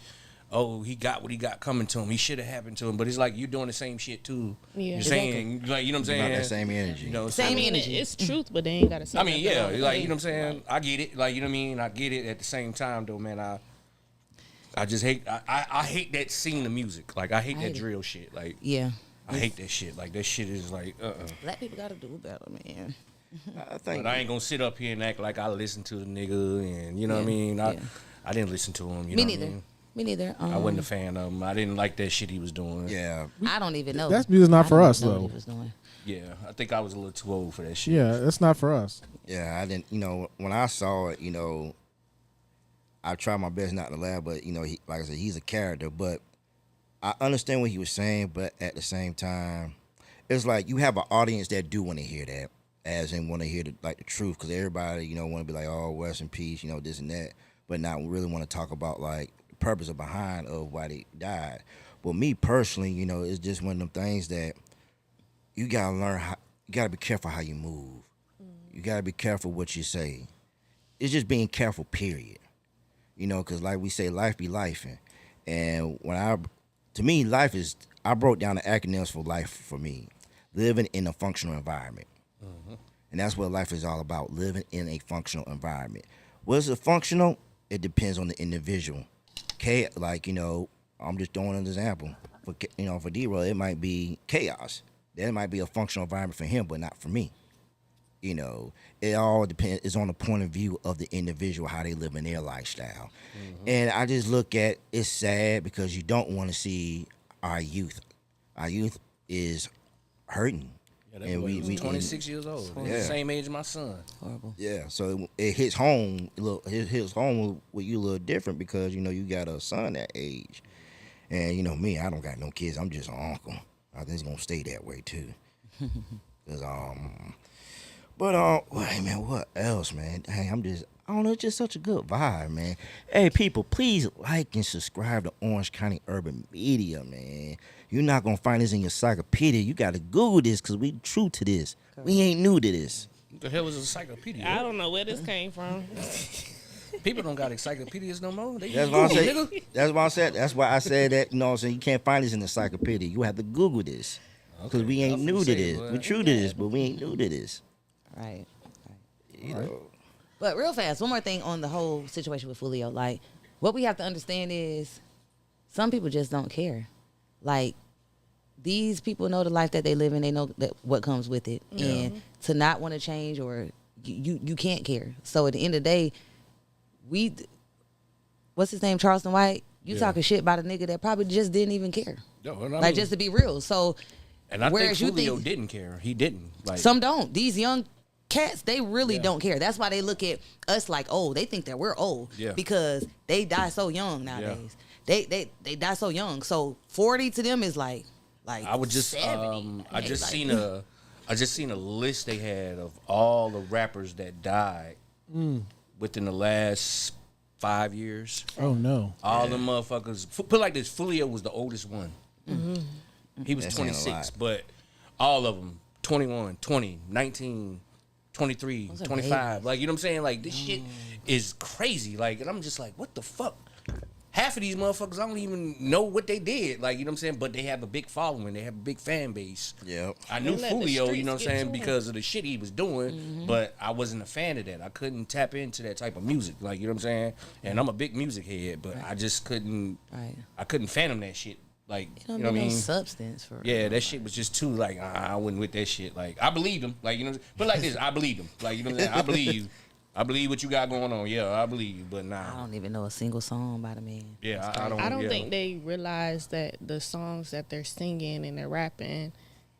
oh, he got what he got coming to him. He should have happened to him. But it's like you're doing the same shit, too. Yeah. You're saying, like, you know what I'm saying? About that same energy. Same energy. It's truth, but they ain't got to say I mean, yeah, nothing. like, you know what I'm saying? I get it. Like, you know what I mean? I get it at the same time, though, man. I just hate, I hate that scene of music. Like, I hate that drill shit. Like, yeah. I hate that shit. Like, that shit is like, Black people got to do better, man. But I ain't gonna sit up here and act like I listen to the nigga and, you know what I mean? I didn't listen to him, you know what I mean? Me neither. I wasn't a fan of him. I didn't like that shit he was doing. Yeah. I don't even know. That's music not for us, though. What he was doing. Yeah, I think I was a little too old for that shit. Yeah, that's not for us. Yeah, I didn't, when I saw it, I tried my best not to laugh, but, like I said, he's a character. But I understand what he was saying, but at the same time, it's like you have an audience that do want to hear that, as in want to hear the truth, because everybody, want to be like, oh, rest in peace, this and that, but not really want to talk about, like, the purpose behind of why they died. But me personally, it's just one of them things that you got to learn how, you got to be careful how you move. You got to be careful what you say. It's just being careful, period. Because like we say, life be lifing. And to me, life is, I broke down the acronyms for life for me. Living in a functional environment. And that's what life is all about, living in a functional environment. What is it functional? It depends on the individual. Okay, like, I'm just throwing an example. For D-Rugg, it might be chaos. That might be a functional environment for him, but not for me. It all depends. It's on the point of view of the individual, how they live in their lifestyle. And I just look at it's sad because you don't want to see our youth. Our youth is hurting. Yeah, that boy was 26 years old. He's the same age as my son. Horrible. Yeah, so it hits home. It hits home with you a little different because you got a son that age, and me, I don't got no kids. I'm just an uncle. I think it's gonna stay that way too. Cause hey man, what else, man? Hey, I don't know, it's just such a good vibe, man. Hey, people, please like and subscribe to Orange County Urban Media, man. You're not gonna find this in your encyclopedia. You gotta Google this, cause we true to this. We ain't new to this. What the hell is a encyclopedia? I don't know where this came from. People don't got encyclopedias no more. That's why I said. That's why I said. That's why I said that. You know what I'm saying? You can't find this in the encyclopedia. You have to Google this, because we ain't new to this. We true to this, but we ain't new to this. Right. You know. But real fast, one more thing on the whole situation with Fulio. Like, what we have to understand is some people just don't care. Like, these people know the life that they live in. They know that what comes with it. Yeah. And to not want to change, or you can't care. So at the end of the day, what's his name, Charleston White? You talking shit about a nigga that probably just didn't even care. No, like, just to be real. So, and I think Fulio didn't care. He didn't. Like, some don't. These young cats, they really don't care. That's why they look at us like, oh, they think that we're old. Yeah. Because they die so young nowadays. Yeah. They die so young. So 40 to them is like I would just 70. I just seen a list they had of all the rappers that died within the last 5 years. Oh no. All the motherfuckers, put it like this, Fulio was the oldest one. Mm-hmm. He was 26, but all of them 21, 20, 19, 23, 25. Like, you know what I'm saying? Like, this shit is crazy. Like, and I'm just like, what the fuck? Half of these motherfuckers, I don't even know what they did. Like, you know what I'm saying? But they have a big following. They have a big fan base. Yeah. I knew Fulio, you know what I'm saying, because of the shit he was doing, but I wasn't a fan of that. I couldn't tap into that type of music. Like, you know what I'm saying? And I'm a big music head, but I just couldn't, I couldn't fathom that shit. Like, you know what I mean? No substance for that shit was just too, like, I wasn't with that shit. Like, I believed him. Like, you know, but like this, I believed him. Like, you know what I'm saying? I believe you. I believe what you got going on. Yeah, I believe you, but nah. I don't even know a single song by the man. Yeah, I don't think they realize that the songs that they're singing and they're rapping,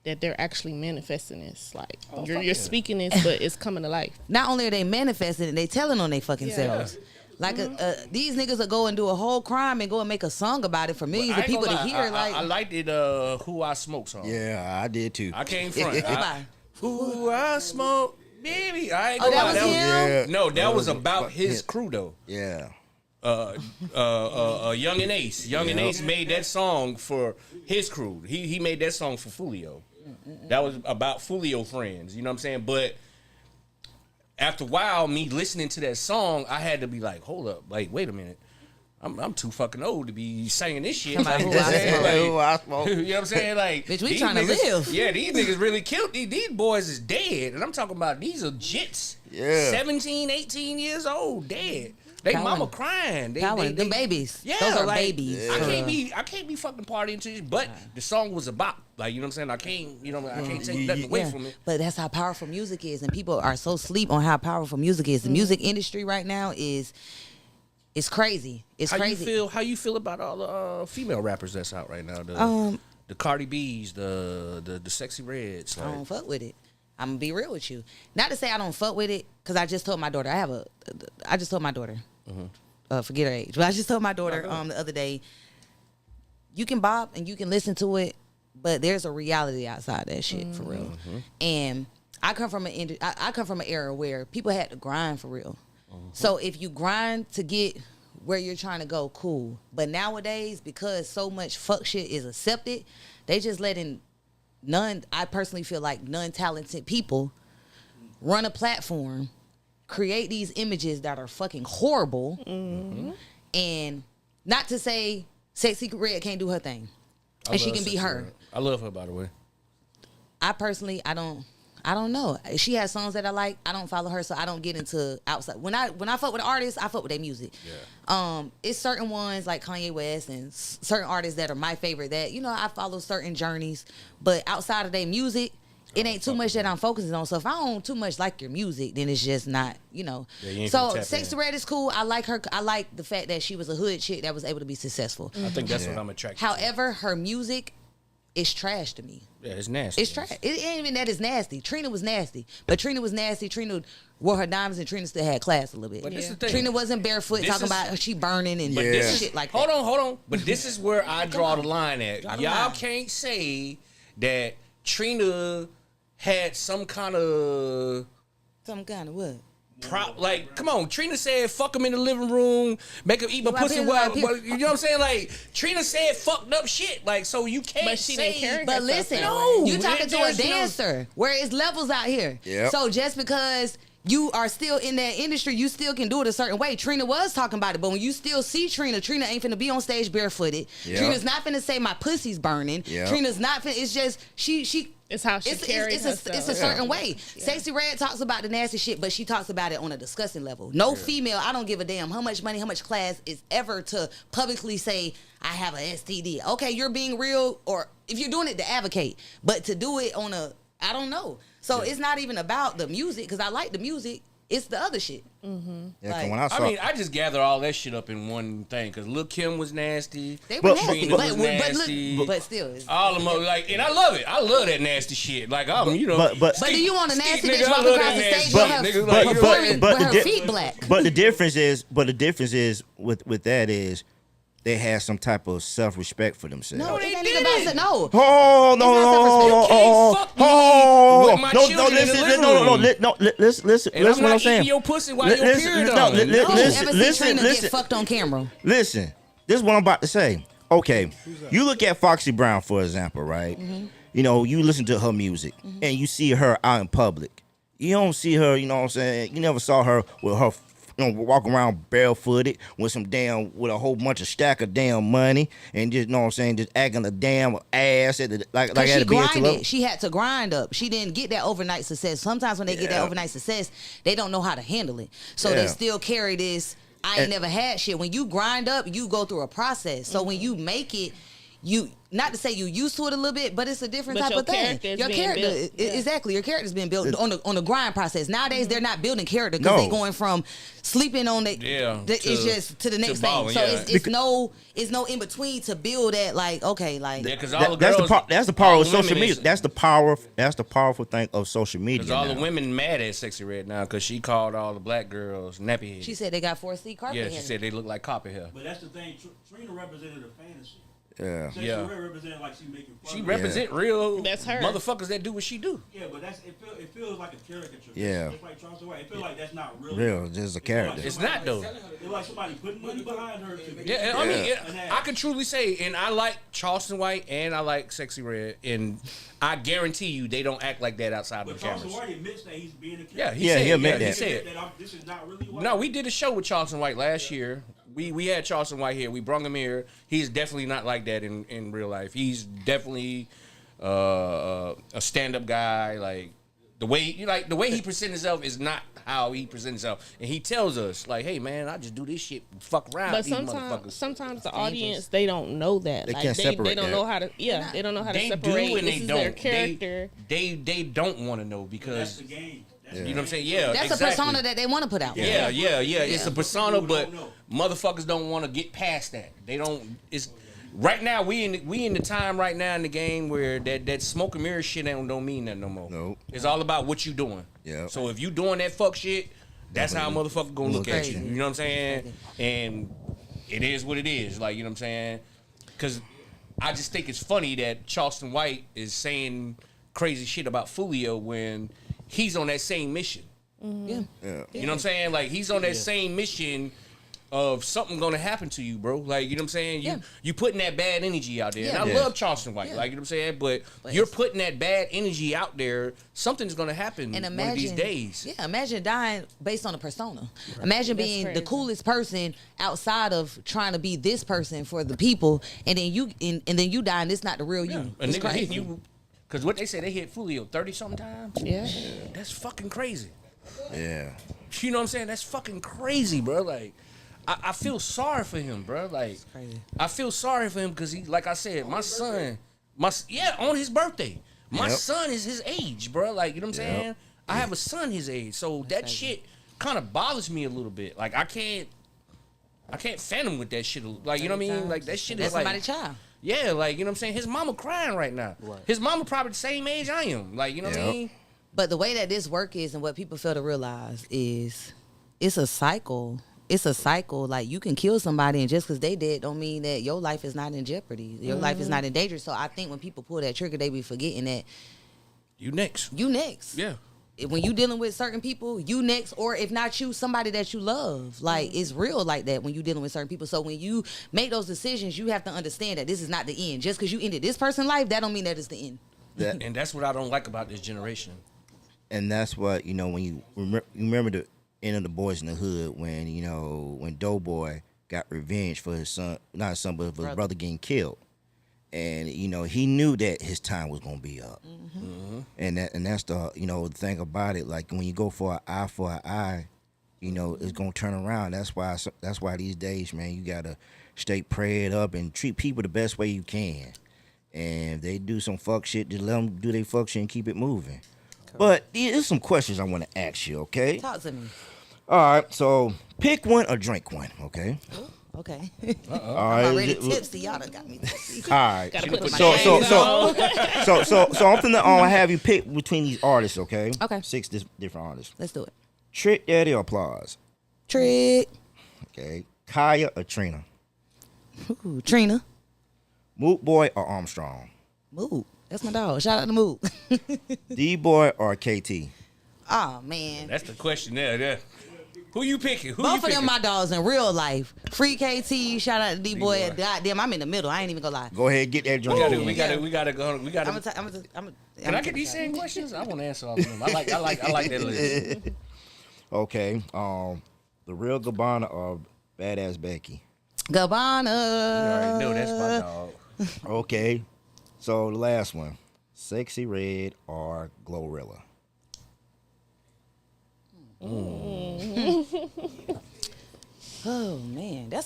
that they're actually manifesting this. Like, you're speaking this, but it's coming to life. Not only are they manifesting it, they telling on their fucking selves. Like, these niggas will go and do a whole crime and go and make a song about it for millions of people to hear. I liked it, Who I Smoke song. Yeah, I did too. I came from Who I Smoke, baby. I ain't gonna that was him? Yeah. No, that was about his crew, though. Yeah. Young and Ace. Young and Ace made that song for his crew. He made that song for Fulio. That was about Fulio friends. You know what I'm saying? But after a while, me listening to that song, I had to be like, hold up, like, wait a minute. I'm too fucking old to be singing this shit. Like, Who I Smoke. You know what I'm saying? Like, bitch, we trying to live. Yeah, these niggas really killed these boys is dead. And I'm talking about these are jits. Yeah. 17, 18 years old, dead. They mama crying. Them babies. Yeah, those are like, babies. Yeah. I can't be fucking partying to this, but the song was about, like, you know what I'm saying? I can't take nothing away from it. But that's how powerful music is, and people are so sleep on how powerful music is. The music industry right now is crazy. It's crazy. How you feel about all the female rappers that's out right now? The Cardi B's, the Sexy Reds. Like. I don't fuck with it. I'm gonna be real with you. Not to say I don't fuck with it, because I just told my daughter. I just told my daughter. Forget her age, but I just told my daughter the other day. You can bop and you can listen to it, but there's a reality outside that shit for real. And I come from an era where people had to grind for real. So if you grind to get where you're trying to go, cool. But nowadays, because so much fuck shit is accepted, they just letting I personally feel like non-talented people run a platform, create these images that are fucking horrible, and not to say Sexy Red can't do her thing, and she can be her. I love her, by the way. I personally, I don't know. She has songs that I like. I don't follow her, so I don't get into outside. When I fuck with artists, I fuck with their music. Yeah. It's certain ones like Kanye West and certain artists that are my favorite that, you know, I follow certain journeys. But outside of their music, it ain't too much that I'm focusing on. So if I don't too much like your music, then it's just not, you know. Yeah, so Sexy Red is cool. I like her. I like the fact that she was a hood chick that was able to be successful. I think that's what I'm attracted to. However, her music is trash to me. Yeah, it's nasty. It's trash. It ain't even that it's nasty. Trina was nasty. But Trina was nasty. Trina wore her diamonds and Trina still had class a little bit. But this is the thing. Trina wasn't barefoot talking about she burning and shit like that. Hold on. But this is where I draw the line at. Y'all can't say that Trina had some kind of what? Like, come on, Trina said fuck him in the living room, make him eat my pussy while, you know what I'm saying? Like, Trina said fucked up shit. Like, so you can't But she didn't carry But herself listen, that way. you talking to a dancer where it's levels out here. Yep. So just because you are still in that industry, you still can do it a certain way. Trina was talking about it, but when you still see Trina ain't finna be on stage barefooted. Yep. Trina's not finna say my pussy's burning. Yep. Trina's not finna, it's just, It's how she carries herself. It's a certain way. Yeah. Sexy Red talks about the nasty shit, but she talks about it on a disgusting level. No female, I don't give a damn how much money, how much class is ever to publicly say, I have a STD. Okay, you're being real, or if you're doing it to advocate, but to do it on a, I don't know. So it's not even about the music, because I like the music. It's the other shit. Mm-hmm. Yeah, Like, when I I just gather all that shit up in one thing, because Lil' Kim was nasty. They were nasty, Trina was nasty. but still. All of them, like, and I love it. I love that nasty shit. Like, But do you want a nasty nigga, bitch I walking love across that the nasty stage shit, with nigga, like, her, the her feet black? But the difference is with that is they have some type of self-respect for themselves. No, they ain't didn't. about to no. Oh no! Listen. And Listen I'm what I'm not saying. eating your pussy while your period on. Don't ever see Trina get fucked on camera. Listen. This is what I'm about to say. Okay, you look at Foxy Brown for example, right? Mm-hmm. You know, you listen to her music and you see her out in public. You don't see her. You know what I'm saying? You never saw her with her. Walking around barefooted with with a whole bunch of stack of damn money and just, you know what I'm saying, just acting a damn ass at like she at a grinded. She had to grind up. She didn't get that overnight success. Sometimes when they get that overnight success, they don't know how to handle it. So they still carry this, I ain't never had shit. When you grind up, you go through a process. So when you make it, you, not to say you used to it a little bit, but it's a different type of thing. Your character, exactly. Your character's been built on the grind process. Nowadays, they're not building character because they're going from sleeping on it. It's just to the next thing. So it's no in between to build that. Like, okay, like because all the girls, that's the power of social media. That's the powerful thing of social media. Because all the women mad at Sexy Red now because she called all the black girls nappy heads. She said they got 4C carpet hair. Yeah, she said they look like carpet hair. But that's the thing. Trina represented a fantasy. Yeah. Sexy Red represented like she making fun. She represent real That's her. motherfuckers that do what she do. Yeah, but it feels like a caricature. Yeah. It's like Charleston White. It feels like that's not real, just a character. It's not though. It's like somebody putting money behind her. Yeah, I mean, I can truly say, and I like Charleston White and I like Sexy Red, and I guarantee you they don't act like that outside of the cameras. Charleston White admits that he's being a character. Yeah, he admit that. He said, this is not really what. No, we did a show with Charleston White last year. We had Charleston White here. We brought him here. He's definitely not like that in real life. He's definitely a stand-up guy. Like the way he presents himself is not how he presents himself. And he tells us like, "Hey man, I just do this shit, fuck around." But these motherfuckers. sometimes the audience they don't know that. They like, can't separate They don't that. know how to. Yeah, they don't know how to They separate. do and this they is don't. their character. They don't want to know because That's the game. you know what I'm saying? Yeah, that's exactly. a persona that they want to put out. Yeah. It's a persona, but know. motherfuckers don't want to get past that. They don't. It's right now. We in the time right now in the game where that smoke and mirror shit don't mean that no more. Nope. It's all about what you doing. Yeah. So if you doing that fuck shit, that's how a motherfucker gonna look at you. Crazy. You know what I'm saying? And it is what it is. Like, you know what I'm saying? Because I just think it's funny that Charleston White is saying crazy shit about Fulio when he's on that same mission. Yeah. You know what I'm saying? Like, he's on that same mission of something gonna happen to you, bro. Like, you know what I'm saying? You putting that bad energy out there. And I love Charleston White, like, you know what I'm saying? But you're putting that bad energy out there. Something's gonna happen And one of these days. Yeah, imagine dying based on a persona. Right. Imagine being the coolest person outside of trying to be this person for the people, and then you die, and it's not the real you. A It's nigga crazy. hit you. Because what they say, they hit Fulio 30-something times. Yeah. That's fucking crazy. Yeah. You know what I'm saying? That's fucking crazy, bro. Like, I feel sorry for him, bro. Like, I feel sorry for him because he, like I said, my son, on his birthday. My son is his age, bro. Like, you know what I'm saying? I have a son his age. So that shit kind of bothers me a little bit. Like, I can't fathom with that shit. Like, you know what I mean? Like, that shit That's is like... somebody's child. Yeah, like, you know what I'm saying? His mama crying right now. Right. His mama probably the same age I am. Like, you know what I mean? But the way that this work is and what people fail to realize is it's a cycle it's a cycle. Like, you can kill somebody, and just because they dead don't mean that your life is not in jeopardy. Your life is not in danger. So I think when people pull that trigger, they be forgetting that You next. you next. Yeah. When you dealing with certain people, you next, or if not you, somebody that you love. Like, it's real like that when you dealing with certain people. So when you make those decisions, you have to understand that this is not the end. Just because you ended this person's life, that don't mean that it's the end. And that's what I don't like about this generation. And that's what, you know, when you remember the end of the Boys in the Hood, when, you know, when Doughboy got revenge for his son, not his son, but for his brother getting killed. And, you know, he knew that his time was gonna be up. And that's the, you know, the thing about it. Like, when you go for an eye, you know, it's gonna turn around. That's why these days, man, you gotta stay prayed up and treat people the best way you can. And if they do some fuck shit, just let them do their fuck shit and keep it moving. Cool. But there's some questions I want to ask you, okay? Talk to me. All right, so pick one or drink one, okay? Ooh, okay. All I'm right. already tipsy. Y'all done got me tipsy. All right. Gotta put my So I'm finna have you pick between these artists, okay? Okay. 6 different artists. Let's do it. Trick Daddy or Applause? Trick. Okay. Kaya or Trina? Ooh, Trina. Moot Boy or Armstrong? Moot. That's my dog. Shout out to Moot. D-Boy or KT? Oh, man. That's the question there. Who you picking? Both of them my dogs in real life. Free KT, shout out to D-Boy. Goddamn, I'm in the middle. I ain't even gonna lie. Go ahead, get that joint. We gotta go. Can I get these same questions? I want to answer all of them. I like that list. Okay. The Real Gabbana or Badass Becky? Gabbana. You already know that's my dog. Okay. So the last one. Sexy Red or Glorilla? Oh, man. I'm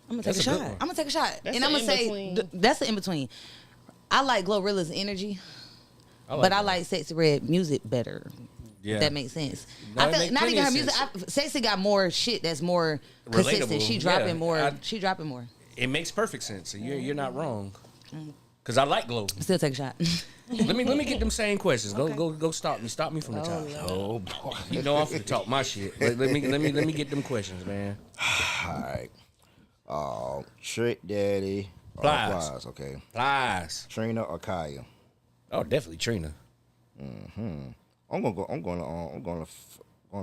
gonna take a shot. one. I'm gonna take a shot. That's And I'm the gonna say, in-between. that's the in-between. I like Glorilla's energy, but I like Sexy Red music better. Yeah. If that makes sense. No, I it feel make not plenty even her of music. sense. Sexy got more shit that's more consistent. Relatable. She dropping Yeah. more. She dropping more. It makes perfect sense. So you're not wrong. Cause I like Glow. Still take a shot. let me get them same questions. Go stop me. Stop me from the top. Oh boy. You know I'm finna talk my shit. Let me get them questions, man. All right. Trick Daddy or Plies. Plies, okay. Plies. Trina or Kaya? Oh, definitely Trina. I'm gonna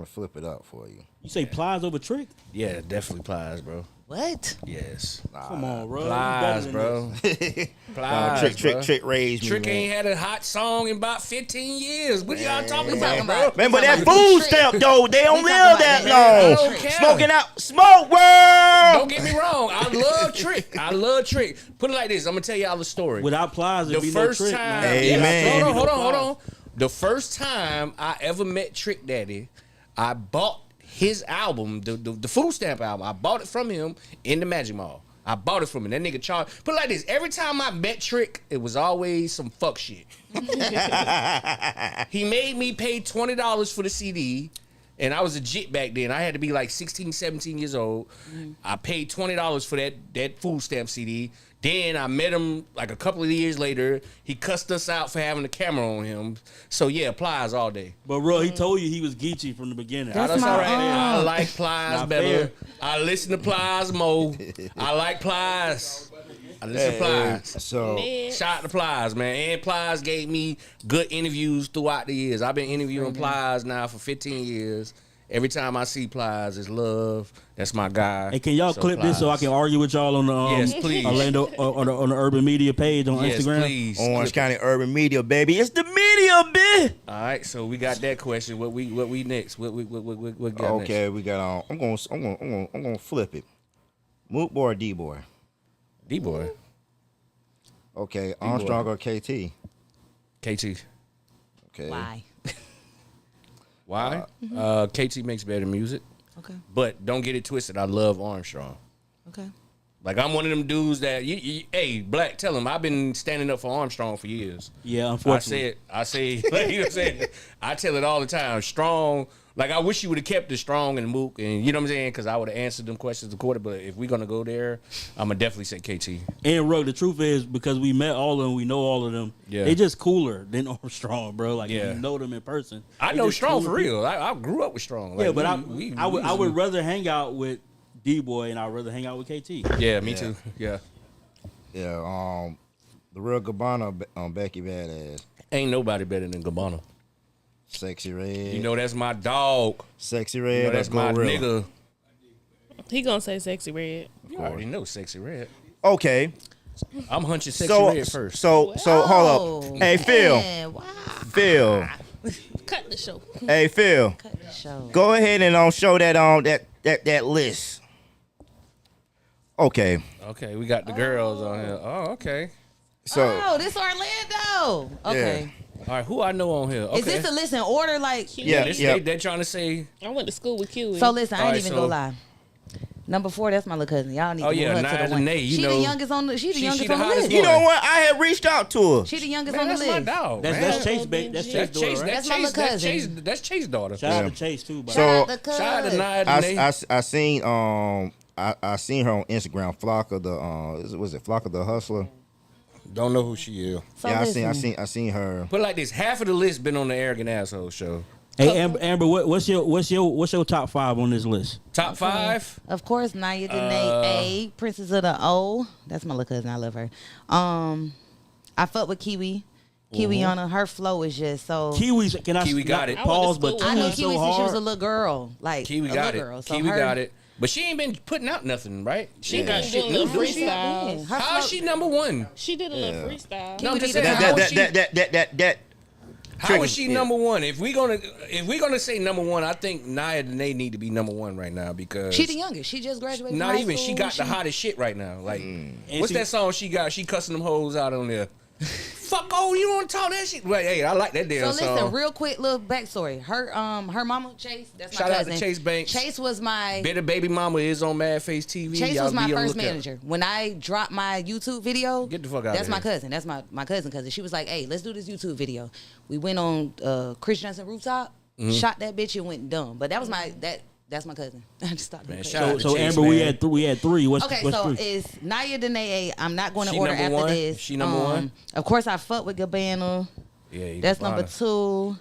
flip it up for you. You say Plies over Trick? Yeah, definitely Plies, bro. What? Yes. Come on, bro. You Plies, better than bro. this. Plies, bro. Trick raised me. Trick man. ain't had a hot song in about 15 years. What y'all talking talking about, about? bro? Man, but that Talking about food Trick. stamp though, they don't We live talking that about that. I long. don't care. Smoking out, smoke world. Don't get me wrong. I love Trick. I love Trick. Put it like this. I'm gonna tell y'all the story. Without Plies, The it'd be first no Trick, time, man. Amen. hold on. The first time I ever met Trick Daddy, I bought his album, the Food Stamp album. I bought it from him in the Magic Mall. I bought it from him. That nigga charged. Put it like this. Every time I met Trick, it was always some fuck shit. He made me pay $20 for the CD. And I was a jit back then. I had to be like 16, 17 years old. I paid $20 for that Food Stamp CD. Then I met him like a couple of years later. He cussed us out for having the camera on him. So yeah, Plies all day. But bro, he told you he was Geechee from the beginning. That's That's my all right. I own. like Plies Not better. fair. I listen to Plies more. I like Plies. I listen to Plies. So Shout out to Plies, man. And Plies gave me good interviews throughout the years. I've been interviewing Plies now for 15 years. Every time I see Plies, it's love. That's my guy. Hey, can y'all So clip this so I Plies. can argue with y'all on the Yes, please. Orlando on the Urban Media page on Yes, Instagram? please. Orange County Urban Media, baby. It's the media, bitch. All right, so we got that question. What we next? What got Okay, we got I'm gonna flip it. Moot Boy or D Boy? next? D-Boy. Okay, Armstrong or KT? KT. Okay. Why? Why? KT makes better music. Okay. But don't get it twisted. I love Armstrong. Okay. Like, I'm one of them dudes that, hey, Black, tell him, I've been standing up for Armstrong for years. Yeah, unfortunately. I say, like, you know what I'm saying? I tell it all the time. Strong. Like, I wish you would have kept it strong and Mook, and you know what I'm saying? Because I would have answered them questions according. But if we're going to go there, I'm going to definitely say KT. And Rugg, the truth is, because we met all of them, we know all of them. Yeah. They just cooler than Armstrong, bro. Like, Yeah. you know them in person. I They know just Strong cooler for people. real. I grew up with Strong. Like, Yeah, but I we would rather hang out with D-boy, and I'd rather hang out with KT. Yeah, me Yeah. too. Yeah. Yeah, the real Gabbana, Becky Badass, Ain't nobody better than Gabbana. Sexy Red. You know that's my dog. Sexy You Red. know that's my nigga. He gonna say Sexy Red. You already know Sexy Red. Okay, I'm hunching Sexy so Red first. so hold up. Hey Phil, Man, wow. Phil. Cut the show. Hey Phil, Cut the show. go ahead and show that list. Okay, Okay, we got the girls on here. Oh, okay. so Oh, this Orlando. Okay. All right, who I know on here? Okay. Is this a list in order? Like, yeah, This yeah. they're trying to say. I went to school with Q. so listen, I ain't Alright, even so- gonna lie. Number 4, that's my little cousin. Y'all need Oh, to yeah, move her to Nia the one. Danae, you She know. the youngest on the. She the She youngest the on the hottest list. You know what? I had reached out to her. She the youngest Man, on the that's my list. dog. That's man. Chase, that's Chase That's daughter, Chase. right? That's That's my Chase. little That's Chase. cousin. That's Chase daughter. Shout out Yeah. to Chase too. By So- Shout out to Shout out to cuz. Nia Danae. I seen I seen her on Instagram. Flock of the was it Flock of the Hustler? Don't know who she is. So Yeah, listen. I seen her. Put it like this: half of the list been on the Arrogant Asshole show. Hey Amber, what's your top 5 on this list? Top 5. Of course, Nia Danae, A, Princess of the O. That's my little cousin. I love her. I fuck with Kiwi. Kiwi on her flow is just so. Kiwi's, can I Kiwi got not it. pause, I went but to school I knew with Kiwi's Kiwi so since she was a hard. little girl. Like Kiwi a got little it. girl. So Kiwi her, got it. But she ain't been putting out nothing, right? She ain't got been shit doing new. little do she? freestyles. Her How is flow- she number 1? She did a little freestyle. No, I'm just Kiwi saying. did How is she? That How is she Yeah. number 1? If we gonna say number 1, I think Nia Danae need to be number 1 right now because She the youngest. She just graduated. not from high even school. she got the hottest shit right now. Like, what's she- that song she got? She cussing them hoes out on there. Fuck, oh, you want to talk that shit? Right, hey, I like that So damn listen, song. real quick little backstory. Her mama Chase. That's my Shout out cousin. to Chase Banks. Chase was my. Bitter Baby Mama is on Mad Face TV. Chase Y'all was my be on the first lookout. manager. When I dropped my YouTube video, Get the fuck outta That's my here. cousin. That's my cousin. She was like, "Hey, let's do this YouTube video." We went on Chris Johnson rooftop, Mm-hmm. shot that bitch and went dumb. But that was that's my cousin. I just stopped. Man, doing shout crazy. out So to Chase, Amber, man. we had 3. What's Okay, what's so 3? it's Nia Danae. I'm not going to She order number after one? this. She number one? Of course, I fuck with Gabbana. Yeah, you That's can number find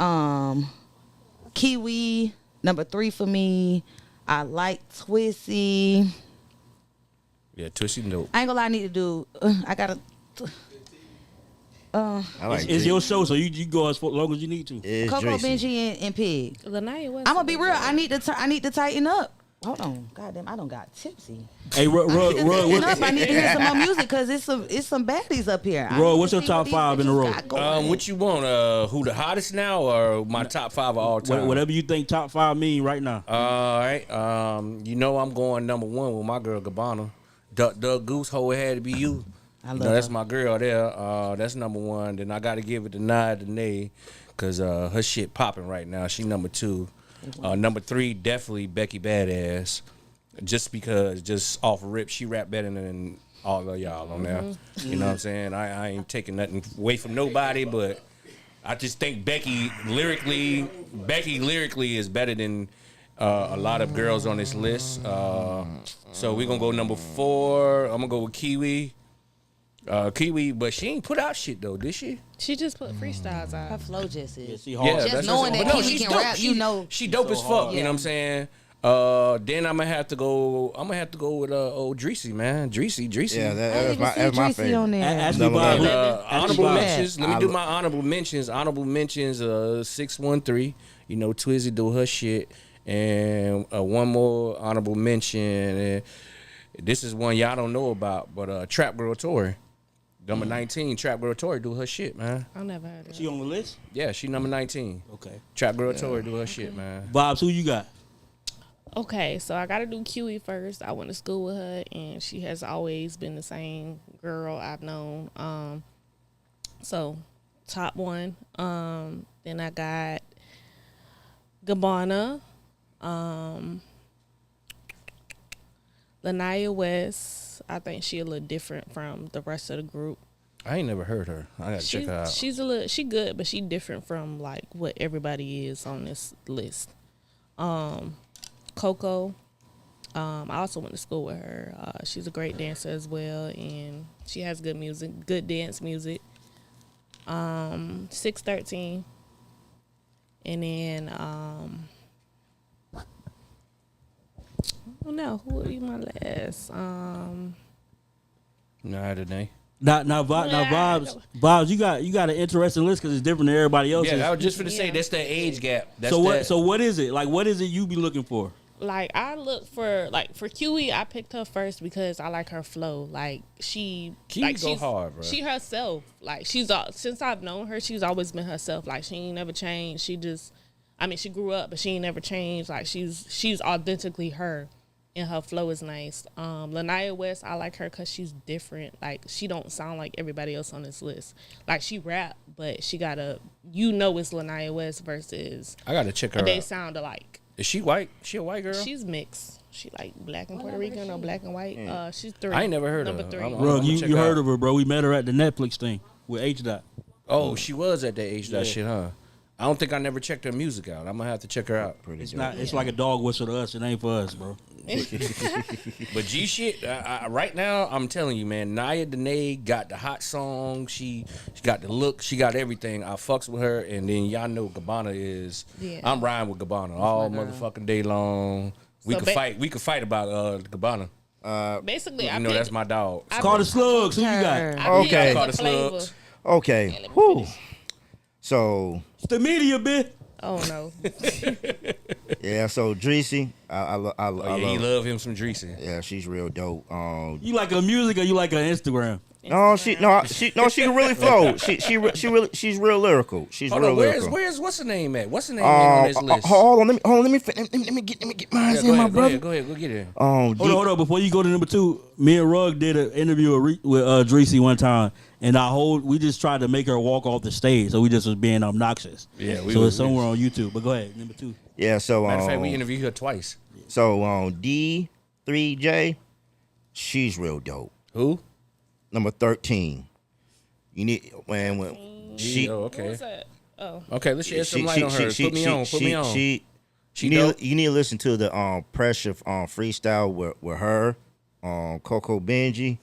her. 2. Kiwi, number 3 for me. I like Twissy. Yeah, Tushy dope. I ain't gonna lie, I need to do. I gotta. I like It's your show, so you go as long as you need to. Coco, Benji, and Pig. Lanaya West. I'm gonna be real. I need to tighten up. Hold on, goddamn, I don't got tipsy. Hey, Rug, Tighten up. I need to hear some more music because it's some baddies up here. I Ro, need what's to your see top what these 5 in a bitches row? got going. What you want? Who the hottest now, or my top 5 of all time? Whatever you think top 5 mean right now. All right. You know I'm going number 1 with my girl Gabbana. Duck Goose, hoe, it had to be you. I You love know, that's her. my girl there. That's number 1. Then I got to give it to Nia Danae because her shit popping right now. She number 2. Number 3, definitely Becky Badass. Just because, just off rip, she rap better than all of y'all on there. You know what I'm saying? I ain't taking nothing away from nobody, but I just think Becky lyrically is better than a lot of girls on this list. So we're going to go number 4. I'm going to go with Kiwi. Kiwi, but she ain't put out shit though, did she? She just put freestyles Her out. flow just is. She hard. Just knowing that Kiwi she's can dope. rap, you know. She dope as fuck. You know what I'm saying? Then I'm gonna have to go with old Dreesy, man. Dreesy. Yeah, I that's didn't even see my Tracy on favorite. there. Ask me Number Bob. eleven. Ask me Honorable Bob. mentions. Let me I do lo- my honorable mentions. Honorable mentions. 613. You know, Twizzy do her shit, and one more honorable mention. This is one y'all don't know about, but Trap Girl Tory, number 19. Trap Girl Tory do her shit, man. I never heard of She it. on the list? Yeah, she number 19. Okay. Trap Girl Tory do her shit, man. Bobs, who you got? Okay, so I gotta do Kiwi first. I went to school with her, and she has always been the same girl I've known. So top 1. Then I got Gabbana, Lanaya West. I think she a little different from the rest of the group. I ain't never heard her. I gotta check her out. She good, but she different from like what everybody is on this list. Coco. I also went to school with her. She's a great dancer as well, and she has good music, good dance music. 613, and then Oh no, who would be my last? Nah, today. Now, vibes. You got an interesting list because it's different than everybody else's. Yeah, I was just going to say that's that age gap. That's So what is it? Like, what is it you be looking for? Like I look for for Kiwi, I picked her first because I like her flow. Like Kiwi she's hard, bro. She herself. Like since I've known her, she's always been herself. Like she ain't never changed. She grew up, but she ain't never changed. Like she's authentically her, and her flow is nice. Lania West, I like her because she's different. Like she don't sound like everybody else on this list. Like she rap, but she got it's Lania West versus. I gotta check her out. They sound alike. Is she white? She a white girl? She's mixed. She like black and Puerto Rican or black and white. She's 3. I ain't never heard of her. Number 3. Bro, you heard of her, bro. We met her at the Netflix thing with H. Dot. Oh, she was at that H. Dot shit, huh? I don't think I never checked her music out. I'm gonna have to check her out. It's like a dog whistle to us. It ain't for us, bro. But G shit, right now, I'm telling you, man, Naya Danae got the hot song. She got the look. She got everything. I fucks with her. And then y'all know Gabbana is. Yeah. I'm riding with Gabbana all motherfucking day long. We could fight. We could fight about Gabbana. Basically, that's my dog. Call the Slugs. Who you got? Okay. Call the Slugs. Okay. Whew. So. It's the media, bitch. Oh no. Yeah, so Dreesy, I he love him some Dreesy. Yeah, she's real dope. You like her music or you like her Instagram? No, she can really flow. She's real lyrical. She's real lyrical. Where's what's her name at? What's her name on this list? Hold on, let me get mine in, my brother. Go ahead, go get it. Hold on. Before you go to number 2, me and Rugg did an interview with Dreesy one time, and we just tried to make her walk off the stage, so we just was being obnoxious. Yeah, it's somewhere on YouTube. But go ahead, number 2. Yeah, so matter of fact, we interviewed her twice. So D3J, she's real dope. Who? Number 13. You need when she. Oh, okay. What was that? Oh. Okay, let's shed some light on her. Put me on. You need to listen to the Pressure freestyle with her, Coco Benji.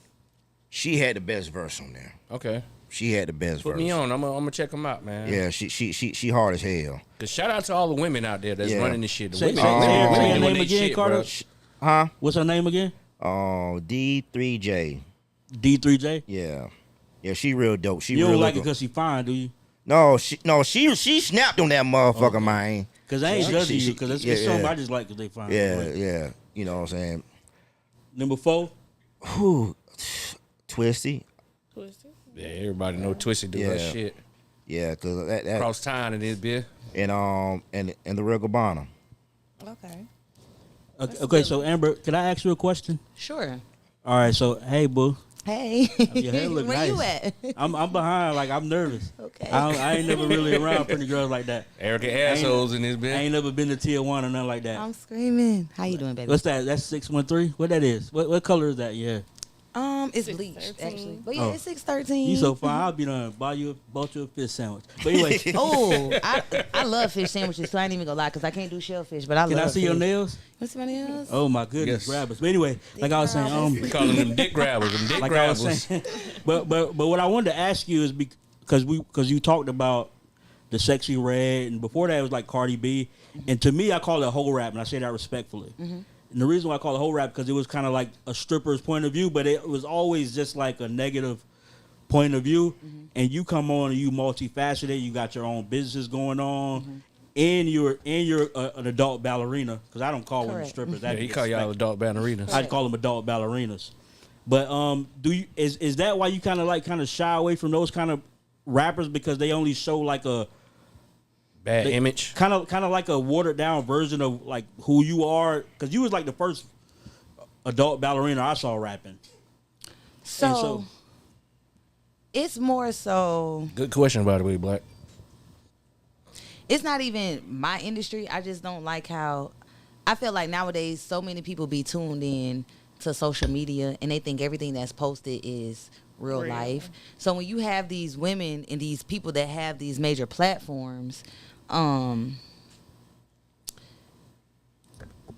She had the best verse on there. Okay. She had the best verse. Put me on. I'm gonna check them out, man. Yeah, she hard as hell. Cause shout out to all the women out there that's running this shit. The Say women, her name doing again, shit, Carter. Bro. Huh? What's her name again? D3J. D3J. Yeah, she real dope. She you real don't like dope. it because she fine, do you? No, she snapped on that motherfucker, man. Because I ain't judging you, because it's something I just like because they fine. Yeah. You know what I'm saying? Number 4. Whew. Twisty. Yeah, everybody know Twisty do that shit. Yeah, cause that cross town in this bitch. And the real Gabbana. Okay. So Amber, can I ask you a question? Sure. All right. So hey, boo. Hey. Your hair look Where nice. you at? I'm behind. Like I'm nervous. Okay. I ain't never really around pretty girls like that. Erica assholes in this bitch. I ain't never been to Tier 1 or nothing like that. I'm screaming. How you doing, baby? What's that? That's 613. What that is? What color is that? Yeah. It's bleached actually, but yeah, it's 613. You so fine. I'll be done. Bought you a fish sandwich. But anyway. I love fish sandwiches, so I ain't even gonna lie because I can't do shellfish, but I love. Can I see fish. your nails? What's my nails? Oh my goodness, grabbers. But anyway, like I was saying, we calling them dick grabbers. Them dick grabbers. I was saying, but what I wanted to ask you is because you talked about the Sexy Red, and before that it was like Cardi B, and to me I call it whole rap, and I say that respectfully. Mm-hmm. And the reason why I call it whole rap because it was kind of like a stripper's point of view, but it was always just like a negative point of view. Mm-hmm. And you come on and you multifaceted. You got your own businesses going on, and you're an adult ballerina because I don't call women strippers. Yeah, he call y'all adult ballerinas. I'd call them adult ballerinas. But is that why you kind of shy away from those kind of rappers because they only show like a bad image, kind of like a watered down version of like who you are, because you was like the first adult ballerina I saw rapping. So it's more so. Good question, by the way, Black. It's not even my industry. I just don't like how I feel like nowadays so many people be tuned in to social media and they think everything that's posted is real life. So when you have these women and these people that have these major platforms, I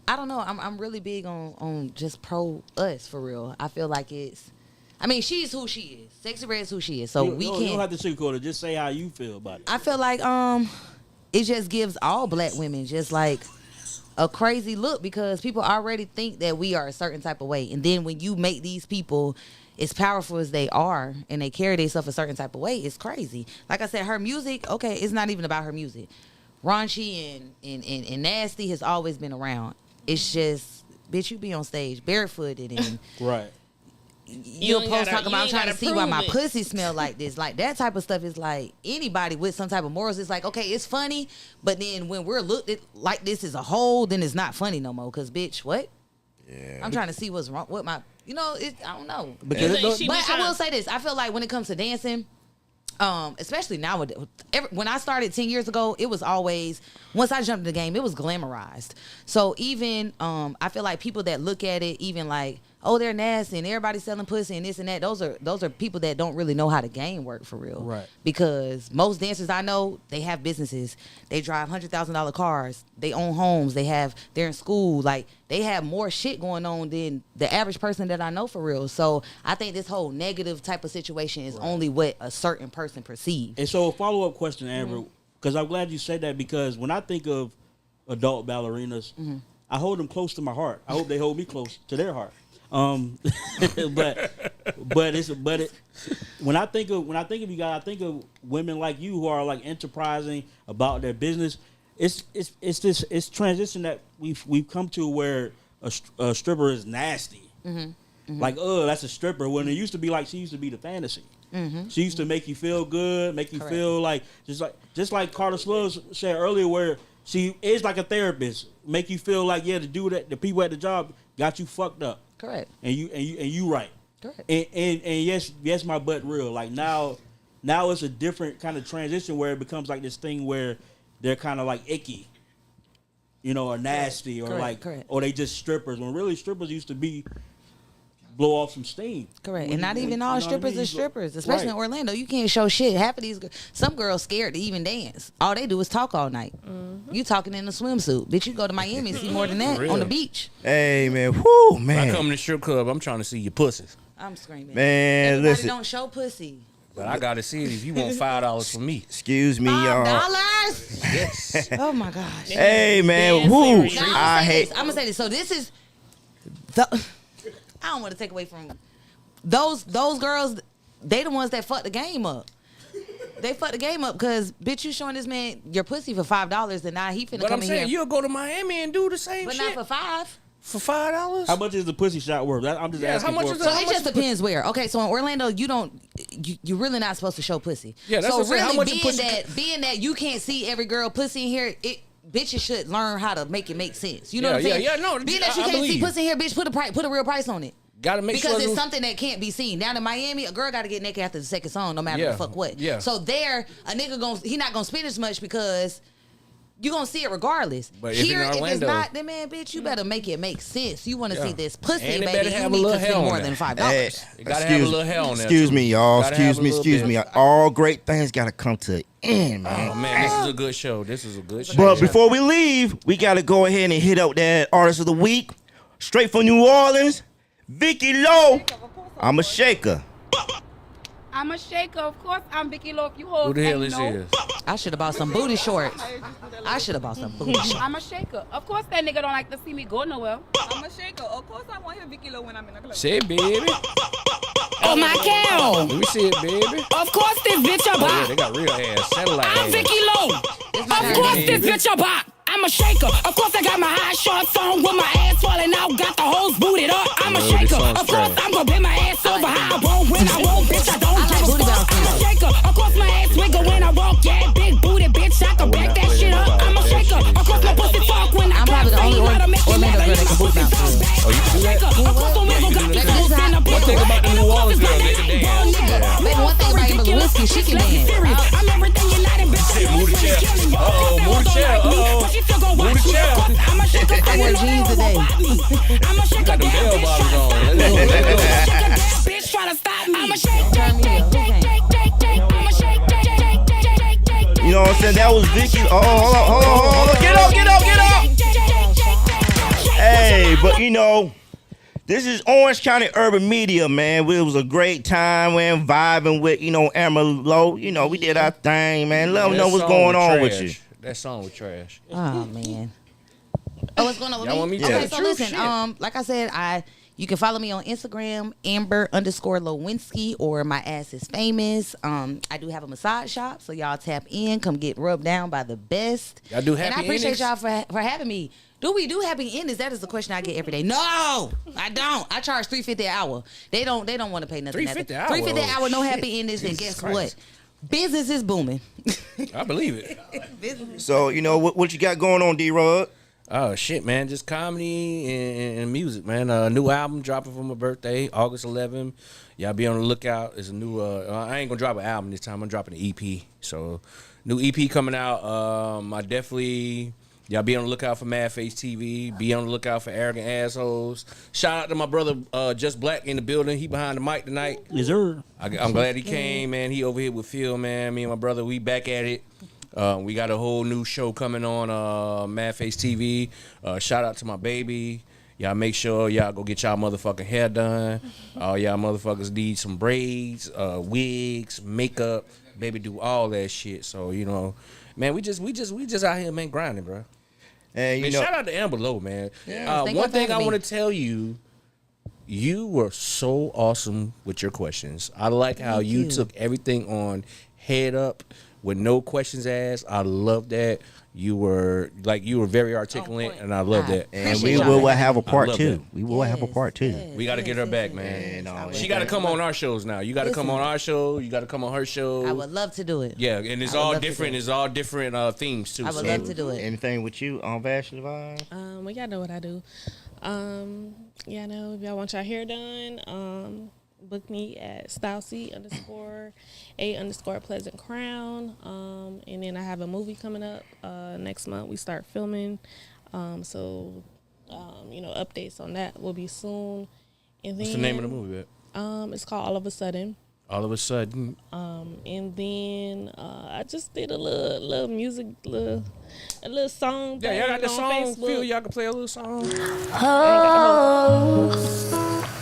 don't know. I'm really big on just pro us for real. I feel like she's who she is. Sexy Red is who she is. So you don't have to sugarcoat it. Just say how you feel about it. I feel like it just gives all black women just like a crazy look because people already think that we are a certain type of way. And then when you make these people as powerful as they are and they carry themselves a certain type of way, it's crazy. Like I said, her music, okay, it's not even about her music. Raunchy and nasty has always been around. It's just, bitch, you be on stage barefooted and right. You'll post talking about I'm trying to see why my pussy smell like this. Like that type of stuff is like anybody with some type of morals. It's like, okay, it's funny, but then when we're looked at like this as a whole, then it's not funny no more. Cause bitch, what? Yeah. I'm trying to see what's wrong. What my, I don't know. But I will say this. I feel like when it comes to dancing, especially nowadays, when I started 10 years ago, it was always, once I jumped in the game, it was glamorized. So even, I feel like people that look at it, even like, oh, they're nasty and everybody's selling pussy and this and that. Those are people that don't really know how the game work for real. Right. Because most dancers I know, they have businesses. They drive $100,000 cars. They own homes. They're in school. Like they have more shit going on than the average person that I know for real. So I think this whole negative type of situation is only what a certain person perceives. And so a follow-up question, Amber, because I'm glad you said that, because when I think of adult ballerinas, I hold them close to my heart. I hope they hold me close to their heart. When I think of you guys, I think of women like you who are like enterprising about their business. It's transition that we've come to where a stripper is nasty. Like, that's a stripper. When it used to be like, she used to be the fantasy. She used to make you feel good, make you feel like just like Carter Slugs said earlier, where she is like a therapist, make you feel like the dude that the people at the job got you fucked up. Correct. And you right. Correct. And yes, my butt real. Like now it's a different kind of transition where it becomes like this thing where they're kind of like icky, or nasty, or or they just strippers. When really strippers used to be blow off some steam. Correct. And not even all strippers are strippers, especially in Orlando. You can't show shit. Half of these, some girls scared to even dance. All they do is talk all night. You talking in a swimsuit. Bitch, you go to Miami and see more than that on the beach. Hey, man. Whoo, man. When I come to the strip club, I'm trying to see your pussies. I'm screaming. Man, Everybody listen. don't show pussy. But I got to see it if you want $5 from me. Excuse me, y'all. $5? Yes. Oh, my gosh. Hey, man. Whoo. I'm going to say this. So this is I don't want to take away from those girls. They the ones that fucked the game up. They fucked the game up because, bitch, you showing this man your pussy for $5 and now he finna come in here. You'll go to Miami and do the same but shit. not for $5. For $5? How much is the pussy shot worth? I'm just asking. How much So it just depends where. Okay, so in Orlando, you're really not supposed to show pussy. Yeah, that's so what I'm saying. How really much being that you can't see every girl pussy in here, bitches should learn how to make it make sense. You know what I'm saying? Yeah, no. Being that you can't see pussy in here, bitch, put a real price on it. Gotta make because sure it's something that can't be seen. Down in Miami, a girl got to get naked after the second song, no matter the fuck what. Yeah. So there, a nigga he not gonna spend as much because you gonna see it regardless. But here, if it's not, then man, bitch, you better make it make sense. You want to see this pussy, and baby. You need to spend more than $5. Hey, you gotta have a little hair on there. Excuse me, y'all. Excuse me. All great things gotta come to an end, man. Oh man, this is a good show. But before we leave, we gotta go ahead and hit up that artist of the week, straight from New Orleans. Vicky Lowe, I'm a shaker. I'm a shaker, of course. I'm Vicky Lowe. If you hold, Who the hell this is? I should have bought some booty shorts. I'm a shaker. Of course, that nigga don't like to see me go nowhere. I'm a shaker. Of course, I want to hear Vicky Lowe when I'm in the club. Say, baby. Oh my cow! Let me see it, baby. Of course, this bitch a bop. Yeah, they got real ass, satellite I'm ass. Vicky Lowe. Of course, this bitch a bop. I'm a shaker. Of course, I got my high shorts on with my ass falling out. Got the hoes booted up. I'm a shaker. Of course, I'm gonna bend my ass over how I want when I want, bitch. I don't give a fuck. I'm a shaker. Of course, my ass wiggle when I walk. Yeah, big booty, bitch. I can back that shit up. I'm a shaker. Of course, my pussy talk when I probably the only Orlando girl that can booty bounce. Oh, you can do that? Of course, the wiggle got me close in a One thing about the New Orleans girl, they can dance. Baby, one thing about Amber Lewinsky, she can dance. I'm everything you're not in bitch. Move the chair. Move the chair. Move the chair. I'm a shaker. I wore jeans today. I'm a shaker. Got them bell bottoms on. Bitch, try to stop me. I'm a shake. You know what I'm saying? That was Vicky. Oh, hold on. Get up. Hey, but this is Orange County Urban Media, man. It was a great time, man, vibing with, Amber Lowe. We did our thing, man. Let them know what's going on with you. That song was trash. Oh, man. Oh, what's going on with Y'all me? want me to Okay, tell the so truth? listen, Shit. like I said, you can follow me on Instagram, Amber_Lewinsky, or My Ass Is Famous. I do have a massage shop, so y'all tap in, come get rubbed down by the best. Y'all do and happy I appreciate endings? y'all for having me. Do we do happy endings? That is the question I get every day. No, I don't. I charge $3.50 an hour. They don't want to pay nothing. $3.50 an hour? $3.50 an hour, no Shit. happy endings, and Jesus guess Christ. what? Business is booming. I believe it. So, you know, what you got going on, D-Rugg? Oh shit, man! Just comedy and music, man. New album dropping for my birthday, August 11th. Y'all be on the lookout. It's a new. I ain't gonna drop an album this time. I'm dropping an EP. So, new EP coming out. I definitely. Y'all be on the lookout for Mad Face TV. Be on the lookout for Arrogant Assholes. Shout out to my brother, Just Black in the building. He behind the mic tonight. Yes, sir. I'm glad he came, man. He over here with Phil, man. Me and my brother, we back at it. We got a whole new show coming on Mad Face TV. Shout out to my baby. Y'all make sure y'all go get y'all motherfucking hair done. All y'all motherfuckers need some braids, wigs, makeup. Baby do all that shit. So, you know, man, we just out here, man, grinding, bro. And Man, shout out to Amber Lowe, man. Thank One you for thing I having want me. to tell you, you were so awesome with your questions. I like how Thank you you. took everything on head up with no questions asked. I love that. You were very articulate, point. and I love that. And Appreciate we y'all will having have a I part love 2. that. We will have a part 2. Yes, We got to get her yes, back, yes. man. And, She got to come on our shows now. You got to come on our show. You got to come on her show. I would love to do it. Yeah, and it's I would all love to different. do it. It's all different themes too. I would so. love to do it. Anything with you on Vash Advice? Well, y'all know what I do. Y'all know if y'all want your hair done, book me at Stylesy_A_Pleasant Crown. And then I have a movie coming up next month. We start filming. So updates on that will be soon. And then, What's the name of the movie? Bet? It's called All of a Sudden. All of a sudden, And then I just did a little music, a little song. yeah, y'all got the on song. Facebook. Phil, y'all can play a little song.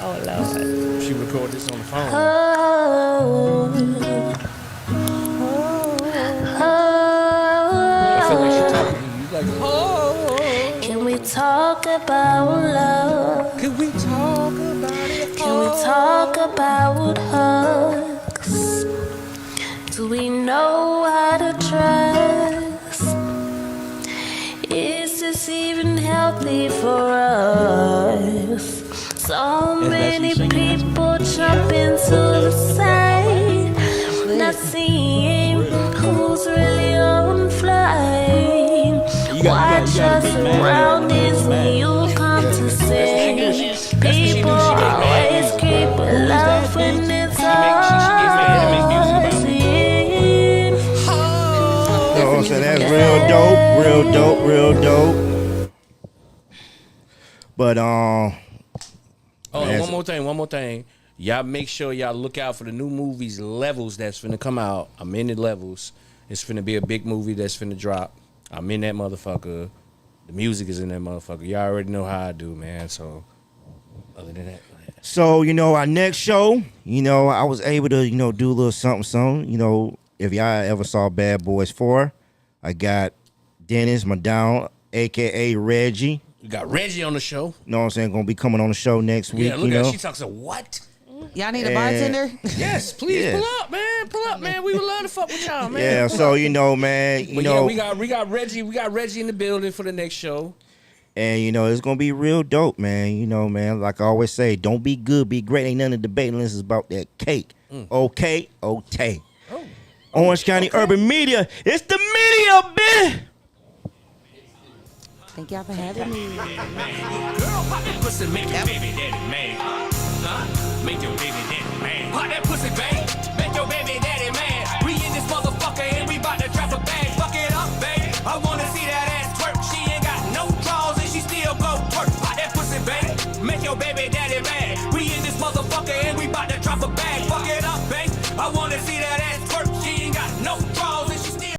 Oh Lord. She recorded this on the phone. I feel like she talking to you. You like, Can we talk about love? can we talk about it? Can we talk about hugs? Do we know how to trust? Is this even healthy for us? So many people jump into the side, not seeing who's really on flight. Watch us around is when you come to sing. People always creep with love when it's ours. You know what I'm saying? That's real dope. But Oh, Yes. one more thing. Y'all make sure y'all look out for the new movies Levels that's finna come out. I'm in the Levels. It's finna be a big movie that's finna drop. I'm in that motherfucker. The music is in that motherfucker. Y'all already know how I do, man. So other than that, so our next show, I was able to, do a little something. If y'all ever saw Bad Boys 4, I got Dennis, my down, aka Reggie. we got Reggie on the show. You know what I'm saying? Gonna be coming on the show next week. Yeah, look at her. She talks of what? Y'all need a bartender? Yes, please Yeah. pull up, man. Pull up, man. We would love to fuck with y'all, man. Yeah, so man, But yeah, we got Reggie. We got Reggie in the building for the next show. and it's gonna be real dope, man. Man, like I always say, don't be good, be great. Ain't nothing to debate unless it's about that cake. Okay. Orange County Urban Media. It's the media, bitch. Thank y'all for having me. Girl, pop that pussy, make your baby daddy mad. Huh? Make your baby daddy mad. Pop that pussy, babe. Make your baby daddy mad. We in this motherfucker and we bout to drop a bag. Fuck it up, babe. I wanna see that ass twerk. She ain't got no drawers and she still go twerk. Pop that pussy, babe. Make your baby daddy mad. We in this motherfucker and we bout